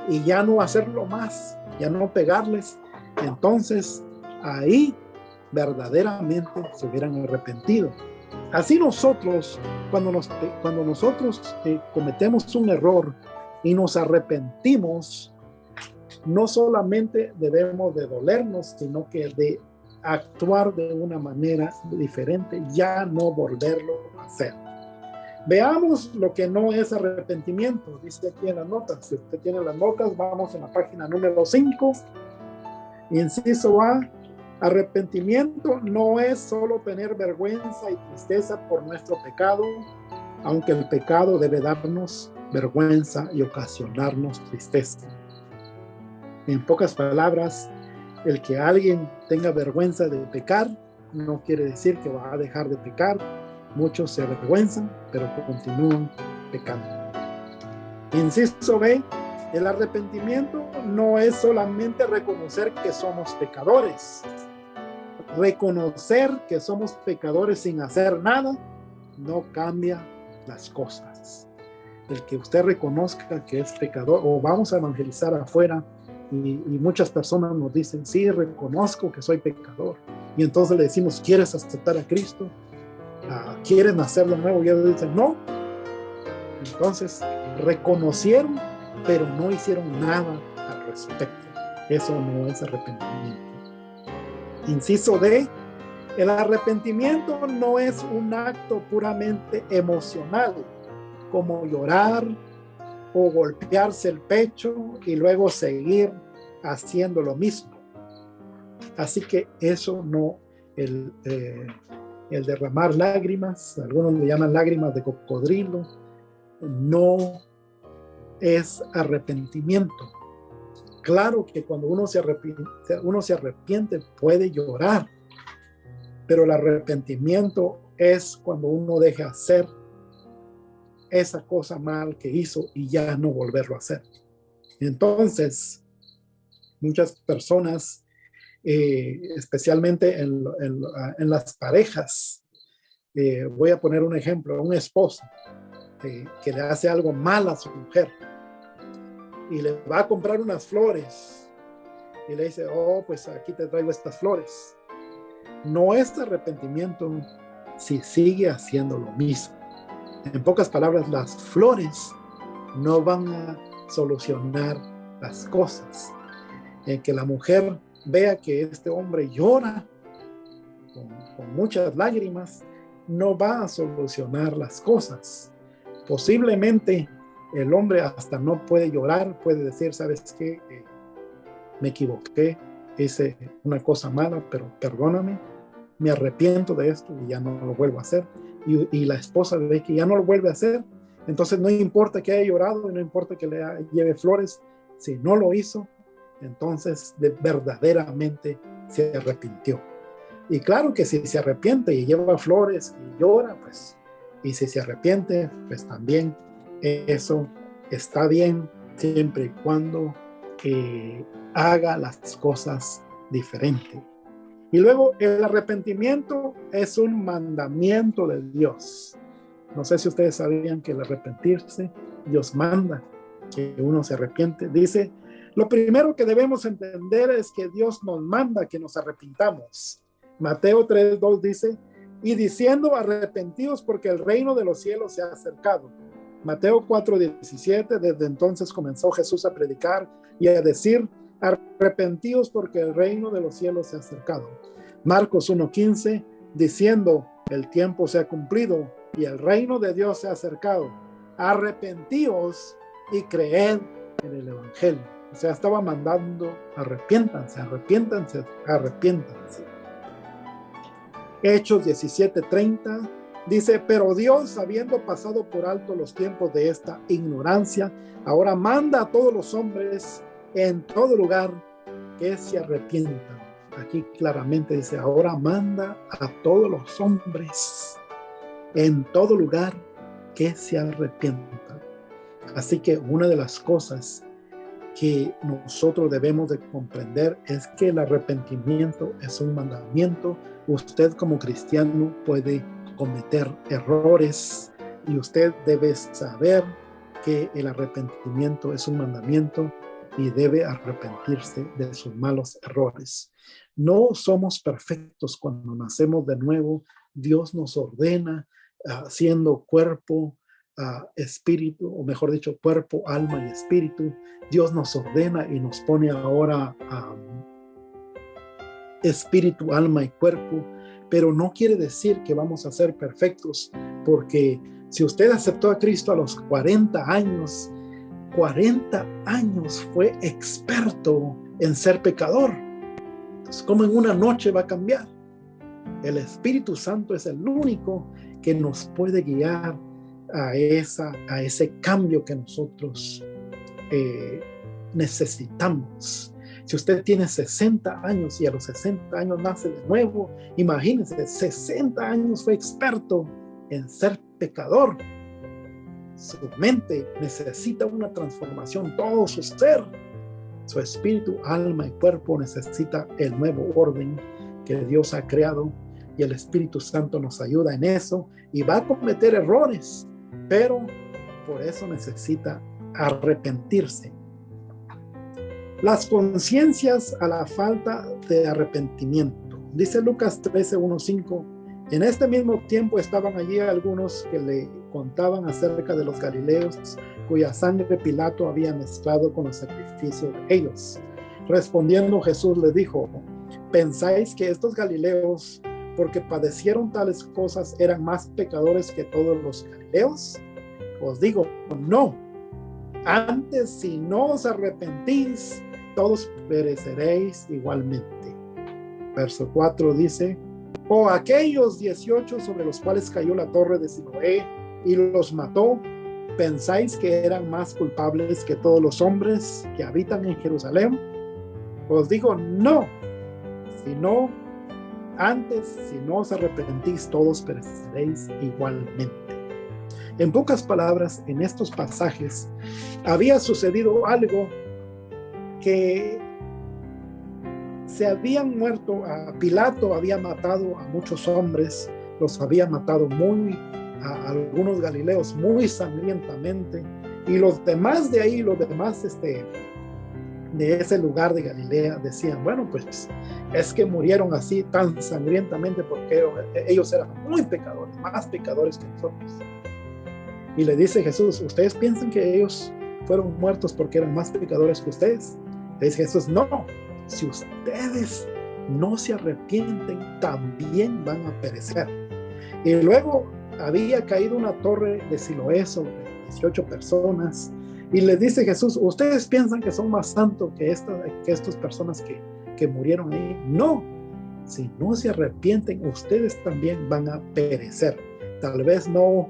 y ya no hacerlo más, ya no pegarles, entonces ahí verdaderamente se hubieran arrepentido. Así nosotros, cuando nosotros cometemos un error y nos arrepentimos, no solamente debemos de dolernos, sino que actuar de una manera diferente, ya no volverlo a hacer. Veamos lo que no es arrepentimiento, dice aquí en las notas. Si usted tiene las notas, vamos en la página número 5, inciso A. Arrepentimiento no es solo tener vergüenza y tristeza por nuestro pecado, aunque el pecado debe darnos vergüenza y ocasionarnos tristeza. En pocas palabras, el que alguien tenga vergüenza de pecar no quiere decir que va a dejar de pecar. Muchos se avergüenzan, pero continúan pecando. Inciso B, el arrepentimiento no es solamente reconocer que somos pecadores. Reconocer que somos pecadores sin hacer nada no cambia las cosas. El que usted reconozca que es pecador, o vamos a evangelizar afuera, y muchas personas nos dicen, sí, reconozco que soy pecador. Y entonces le decimos, ¿quieres aceptar a Cristo? ¿Quieres nacer de nuevo? Y ellos dicen, no. Entonces, reconocieron, pero no hicieron nada al respecto. Eso no es arrepentimiento. Inciso D, el arrepentimiento no es un acto puramente emocional, como llorar o golpearse el pecho y luego seguir haciendo lo mismo. Así que eso no, el derramar lágrimas, algunos le llaman lágrimas de cocodrilo, no es arrepentimiento. Claro que cuando uno se arrepiente puede llorar, pero el arrepentimiento es cuando uno deja hacer esa cosa mal que hizo y ya no volverlo a hacer. Entonces, muchas personas, especialmente en las parejas, voy a poner un ejemplo, un esposo que le hace algo mal a su mujer y le va a comprar unas flores y le dice, oh, pues aquí te traigo estas flores. No es arrepentimiento si sigue haciendo lo mismo. En pocas palabras, las flores no van a solucionar las cosas. En que la mujer vea que este hombre llora con muchas lágrimas, no va a solucionar las cosas. Posiblemente el hombre hasta no puede llorar, puede decir, ¿sabes qué? Me equivoqué, hice una cosa mala, pero perdóname, me arrepiento de esto y ya no lo vuelvo a hacer. Y la esposa ve que ya no lo vuelve a hacer, entonces no importa que haya llorado y no importa que le lleve flores, si no lo hizo, entonces verdaderamente se arrepintió. Y claro que si se arrepiente y lleva flores y llora, pues, y si se arrepiente, pues también eso está bien, siempre y cuando haga las cosas diferentes. Y luego el arrepentimiento es un mandamiento de Dios. No sé si ustedes sabían que el arrepentirse, Dios manda que uno se arrepiente. Dice, lo primero que debemos entender es que Dios nos manda que nos arrepintamos. Mateo 3:2 dice, y diciendo, arrepentidos porque el reino de los cielos se ha acercado. Mateo 4:17, desde entonces comenzó Jesús a predicar y a decir, arrepentidos porque el reino de los cielos se ha acercado. Marcos 1:15, diciendo, el tiempo se ha cumplido y el reino de Dios se ha acercado. Arrepentíos y creed en el evangelio. O sea, estaba mandando, arrepiéntanse, arrepiéntanse, arrepiéntanse. Hechos 17:30 dice, pero Dios, habiendo pasado por alto los tiempos de esta ignorancia, ahora manda a todos los hombres en todo lugar que se arrepientan. Aquí claramente dice, ahora manda a todos los hombres en todo lugar que se arrepientan. Así que una de las cosas que nosotros debemos de comprender es que el arrepentimiento es un mandamiento. Usted como cristiano puede cometer errores y usted debe saber que el arrepentimiento es un mandamiento y debe arrepentirse de sus malos errores. No somos perfectos cuando nacemos de nuevo. Dios nos ordena siendo cuerpo, espíritu, o mejor dicho, cuerpo, alma y espíritu. Dios nos ordena y nos pone ahora espíritu, alma y cuerpo, pero no quiere decir que vamos a ser perfectos, porque si usted aceptó a Cristo a los 40 años, 40 años fue experto en ser pecador. Entonces, ¿cómo en una noche va a cambiar? El Espíritu Santo es el único que nos puede guiar a ese cambio que nosotros necesitamos. Si usted tiene 60 años y a los 60 años nace de nuevo, imagínense, 60 años fue experto en ser pecador. Su mente necesita una transformación, todo su ser, su espíritu, alma y cuerpo necesita el nuevo orden que Dios ha creado, y el Espíritu Santo nos ayuda en eso, y va a cometer errores, pero por eso necesita arrepentirse. Las conciencias a la falta de arrepentimiento. Dice Lucas 13:1-5. En este mismo tiempo estaban allí algunos que le contaban acerca de los galileos, cuya sangre Pilato había mezclado con los sacrificios de ellos. Respondiendo Jesús les dijo: ¿pensáis que estos galileos, porque padecieron tales cosas, eran más pecadores que todos los galileos? Os digo, no. Antes, si no os arrepentís, todos pereceréis igualmente. Verso 4 dice: o aquellos 18 sobre los cuales cayó la torre de Siloé y los mató, ¿pensáis que eran más culpables que todos los hombres que habitan en Jerusalén? Os digo, no. Sino antes, si no os arrepentís, todos pereceréis igualmente. En pocas palabras, en estos pasajes había sucedido algo, que se habían muerto. Pilato había matado a muchos hombres, los había matado a algunos galileos muy sangrientamente, y los demás de ahí, los demás de ese lugar de Galilea decían, bueno, pues es que murieron así tan sangrientamente porque ellos eran muy pecadores, más pecadores que nosotros. Y le dice Jesús, ¿ustedes piensan que ellos fueron muertos porque eran más pecadores que ustedes? Le dice Jesús, no, si ustedes no se arrepienten, también van a perecer. Y luego había caído una torre de Siloé sobre 18 personas, y le dice Jesús, ¿ustedes piensan que son más santos que estas personas que murieron ahí? No, si no se arrepienten, ustedes también van a perecer. Tal vez no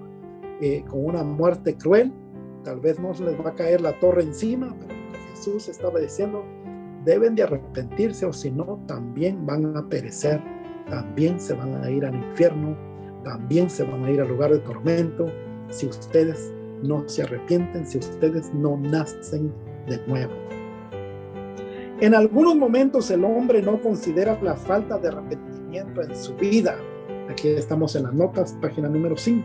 con una muerte cruel, tal vez no les va a caer la torre encima, pero Jesús estaba diciendo, deben de arrepentirse, o si no, también van a perecer, también se van a ir al infierno, también se van a ir al lugar de tormento, si ustedes no se arrepienten, si ustedes no nacen de nuevo. En algunos momentos el hombre no considera la falta de arrepentimiento en su vida. Aquí estamos en las notas, página número 5.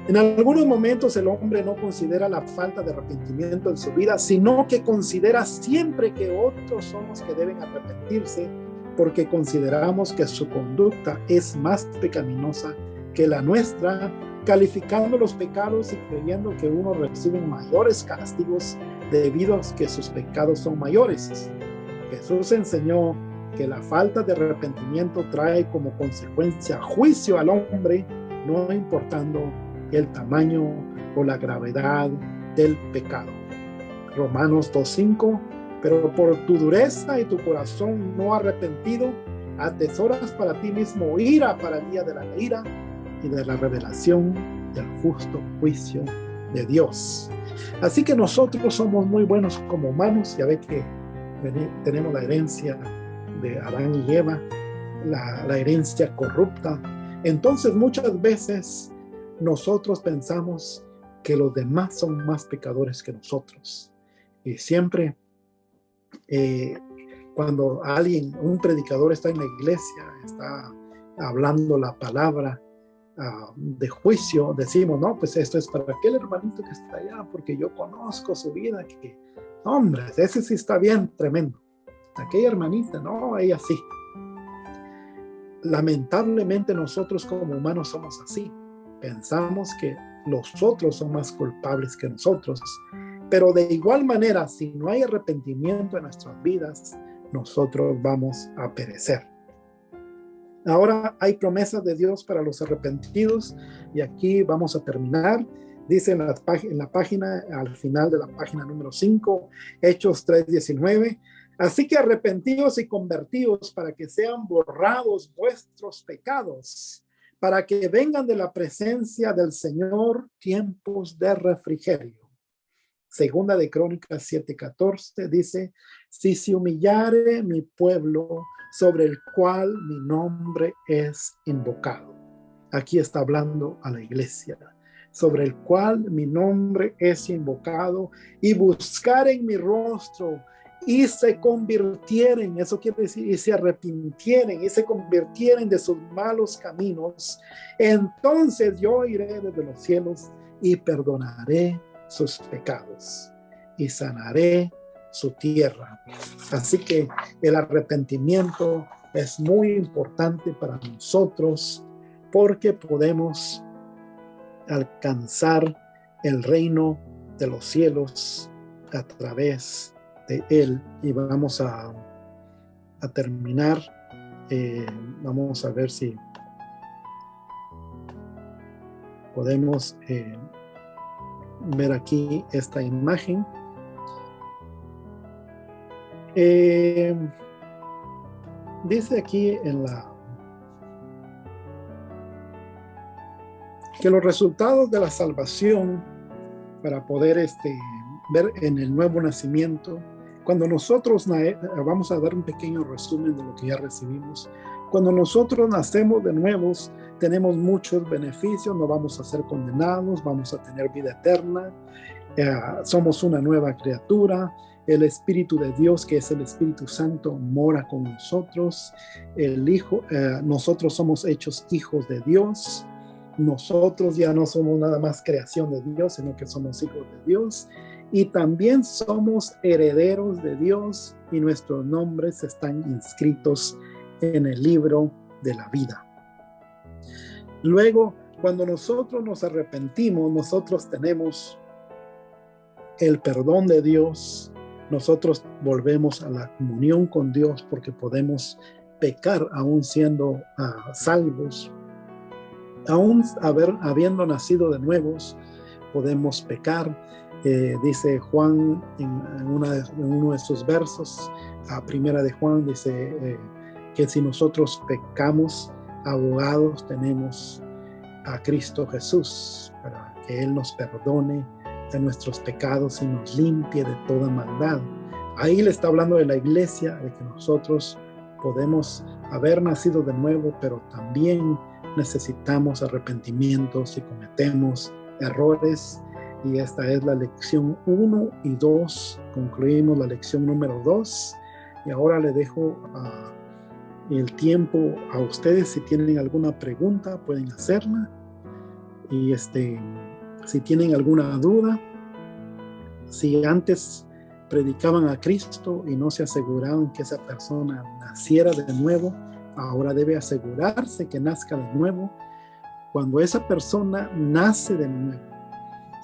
En algunos momentos el hombre no considera la falta de arrepentimiento en su vida, sino que considera siempre que otros son los que deben arrepentirse, porque consideramos que su conducta es más pecaminosa que la nuestra, calificando los pecados y creyendo que uno recibe mayores castigos debido a que sus pecados son mayores. Jesús enseñó que la falta de arrepentimiento trae como consecuencia juicio al hombre, no importando el tamaño o la gravedad del pecado. Romanos 2:5, pero por tu dureza y tu corazón no arrepentido, atesoras para ti mismo ira para el día de la ira y de la revelación del justo juicio de Dios. Así que nosotros somos muy buenos como humanos. Ya ve que tenemos la herencia de Adán y Eva, la herencia corrupta. Entonces muchas veces nosotros pensamos que los demás son más pecadores que nosotros. Y siempre cuando un predicador está en la iglesia, está hablando la palabra de juicio, decimos, no, pues esto es para aquel hermanito que está allá, porque yo conozco su vida, que, hombre, ese sí está bien, tremendo. Aquella hermanita, no, ella sí. Lamentablemente nosotros como humanos somos así. Pensamos que los otros son más culpables que nosotros. Pero de igual manera, si no hay arrepentimiento en nuestras vidas, nosotros vamos a perecer. Ahora hay promesas de Dios para los arrepentidos y aquí vamos a terminar. Dice en la página, al final de la página número 5, Hechos 3:19, así que arrepentíos y convertíos para que sean borrados vuestros pecados, para que vengan de la presencia del Señor tiempos de refrigerio. Segunda de Crónicas 7:14 dice, si se humillare mi pueblo sobre el cual mi nombre es invocado. Aquí está hablando a la iglesia, sobre el cual mi nombre es invocado, y buscaren mi rostro, y se convirtieren, eso quiere decir, y se arrepintieren, y se convirtieren de sus malos caminos, entonces yo iré desde los cielos y perdonaré sus pecados y sanaré su tierra. Así que el arrepentimiento es muy importante para nosotros porque podemos alcanzar el reino de los cielos a través de él. Y vamos a terminar. Vamos a ver si podemos ver aquí esta imagen. Dice aquí que los resultados de la salvación, para poder ver en el nuevo nacimiento, cuando nosotros vamos a dar un pequeño resumen de lo que ya recibimos. Cuando nosotros nacemos de nuevos, tenemos muchos beneficios, no vamos a ser condenados, vamos a tener vida eterna, somos una nueva criatura, el Espíritu de Dios, que es el Espíritu Santo, mora con nosotros, el Hijo, nosotros somos hechos hijos de Dios, nosotros ya no somos nada más creación de Dios, sino que somos hijos de Dios, y también somos herederos de Dios, y nuestros nombres están inscritos en el libro de la vida. Luego, cuando nosotros nos arrepentimos, nosotros tenemos el perdón de Dios, nosotros volvemos a la comunión con Dios porque podemos pecar aún siendo salvos, aún habiendo nacido de nuevos, podemos pecar. Dice Juan en uno de sus versos, a primera de Juan, dice que si nosotros pecamos, abogados tenemos a Cristo Jesús para que Él nos perdone de nuestros pecados y nos limpie de toda maldad. Ahí le está hablando de la iglesia, de que nosotros podemos haber nacido de nuevo, pero también necesitamos arrepentimiento si cometemos errores. Y esta es la lección 1 y 2. Concluimos la lección número 2. Y ahora le dejo el tiempo a ustedes. Si tienen alguna pregunta, pueden hacerla. Y si tienen alguna duda, si antes predicaban a Cristo y no se aseguraban que esa persona naciera de nuevo, ahora debe asegurarse que nazca de nuevo. Cuando esa persona nace de nuevo,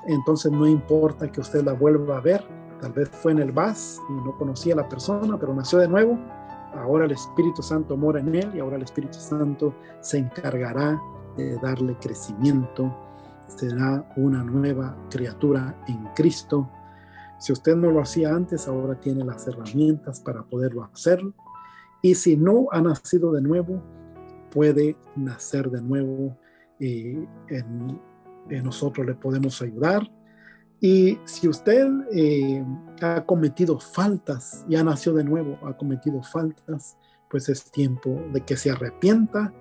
entonces no importa que usted la vuelva a ver, tal vez fue en el VAS y no conocía a la persona, pero nació de nuevo, ahora el Espíritu Santo mora en él y ahora el Espíritu Santo se encargará de darle crecimiento, será una nueva criatura en Cristo. Si usted no lo hacía antes, ahora tiene las herramientas para poderlo hacer. Y si no ha nacido de nuevo, puede nacer de nuevo. Nosotros le podemos ayudar. Y si usted ha cometido faltas, ya nació de nuevo, ha cometido faltas, pues es tiempo de que se arrepienta,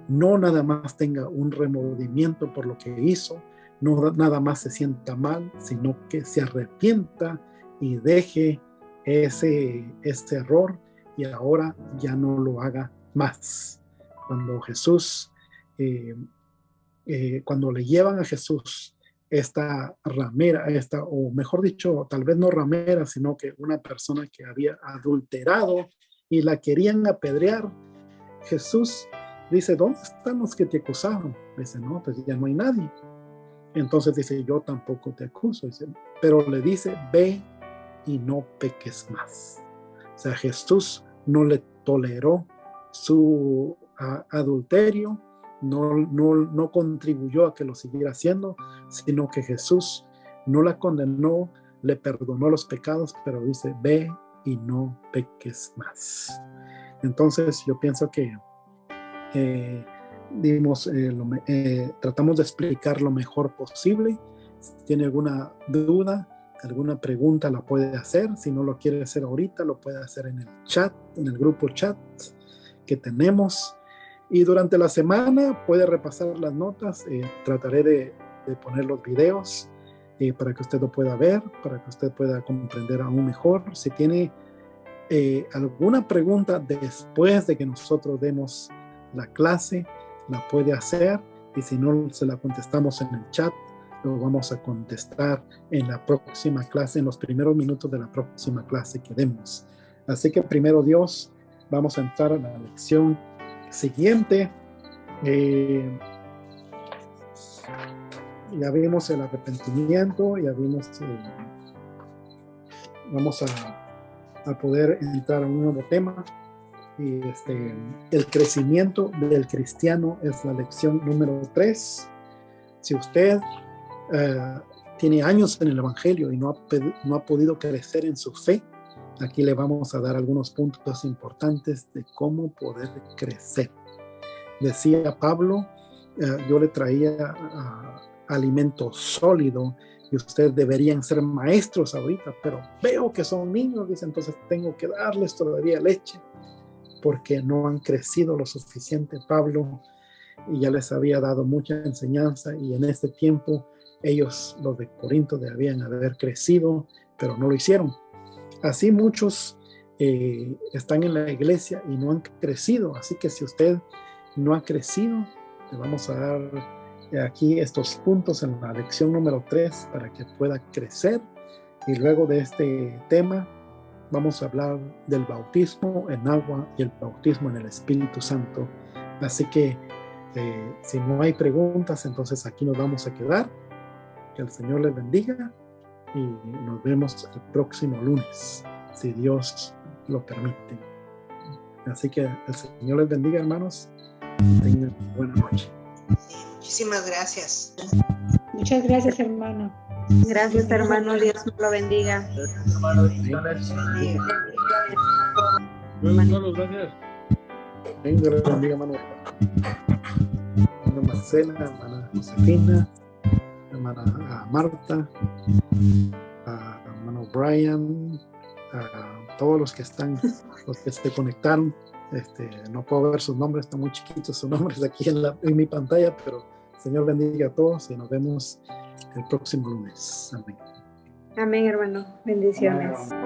no nada más tenga un remordimiento por lo que hizo, no nada más se sienta mal, sino que se arrepienta y deje ese error y ahora ya no lo haga más. Cuando Jesús, cuando le llevan a Jesús esta ramera, o mejor dicho, tal vez no ramera, sino que una persona que había adulterado y la querían apedrear, Jesús dice, ¿dónde están los que te acusaron? Dice, no, pues ya no hay nadie. Entonces dice, yo tampoco te acuso. Dice, pero le dice, ve y no peques más. O sea, Jesús no le toleró su adulterio, no contribuyó a que lo siguiera haciendo, sino que Jesús no la condenó, le perdonó los pecados, pero dice, ve y no peques más. Entonces yo pienso que tratamos de explicar lo mejor posible. Si tiene alguna duda, alguna pregunta, la puede hacer. Si no lo quiere hacer ahorita, lo puede hacer en el chat, en el grupo chat que tenemos. Y durante la semana puede repasar las notas. Trataré de poner los videos para que usted lo pueda ver, para que usted pueda comprender aún mejor. Si tiene alguna pregunta después de que nosotros demos la clase, la puede hacer, y si no se la contestamos en el chat, lo vamos a contestar en la próxima clase, en los primeros minutos de la próxima clase que demos. Así que primero Dios, vamos a entrar a la lección siguiente. Ya vimos el arrepentimiento, ya vimos, vamos a poder entrar a un nuevo tema. Y el crecimiento del cristiano es la lección número 3. Si usted tiene años en el Evangelio y no ha podido crecer en su fe, aquí le vamos a dar algunos puntos importantes de cómo poder crecer. Decía Pablo, yo le traía alimento sólido y ustedes deberían ser maestros ahorita, pero veo que son niños, dice, entonces tengo que darles todavía leche porque no han crecido lo suficiente. Pablo y ya les había dado mucha enseñanza, y en este tiempo ellos, los de Corinto, debían haber crecido, pero no lo hicieron. Así muchos están en la iglesia y no han crecido. Así que si usted no ha crecido, le vamos a dar aquí estos puntos en la lección número 3 para que pueda crecer. Y luego de este tema vamos a hablar del bautismo en agua y el bautismo en el Espíritu Santo. Así que si no hay preguntas, entonces aquí nos vamos a quedar. Que el Señor les bendiga y nos vemos el próximo lunes, si Dios lo permite. Así que el Señor les bendiga, hermanos. Tengan buena noche. Sí, muchísimas gracias. Muchas gracias, hermano. Gracias, hermano. Dios lo bendiga. Hermano, bendiciones. Gracias. Dios les bendiga, hermano. Hermana Marcela, hermana Josefina, hermana Marta, hermano Brian, a todos los que están, los que se conectaron. No puedo ver sus nombres, están muy chiquitos sus nombres aquí en mi pantalla, pero Señor bendiga a todos y nos vemos el próximo lunes. Amén. Amén, hermano. Bendiciones. Amén.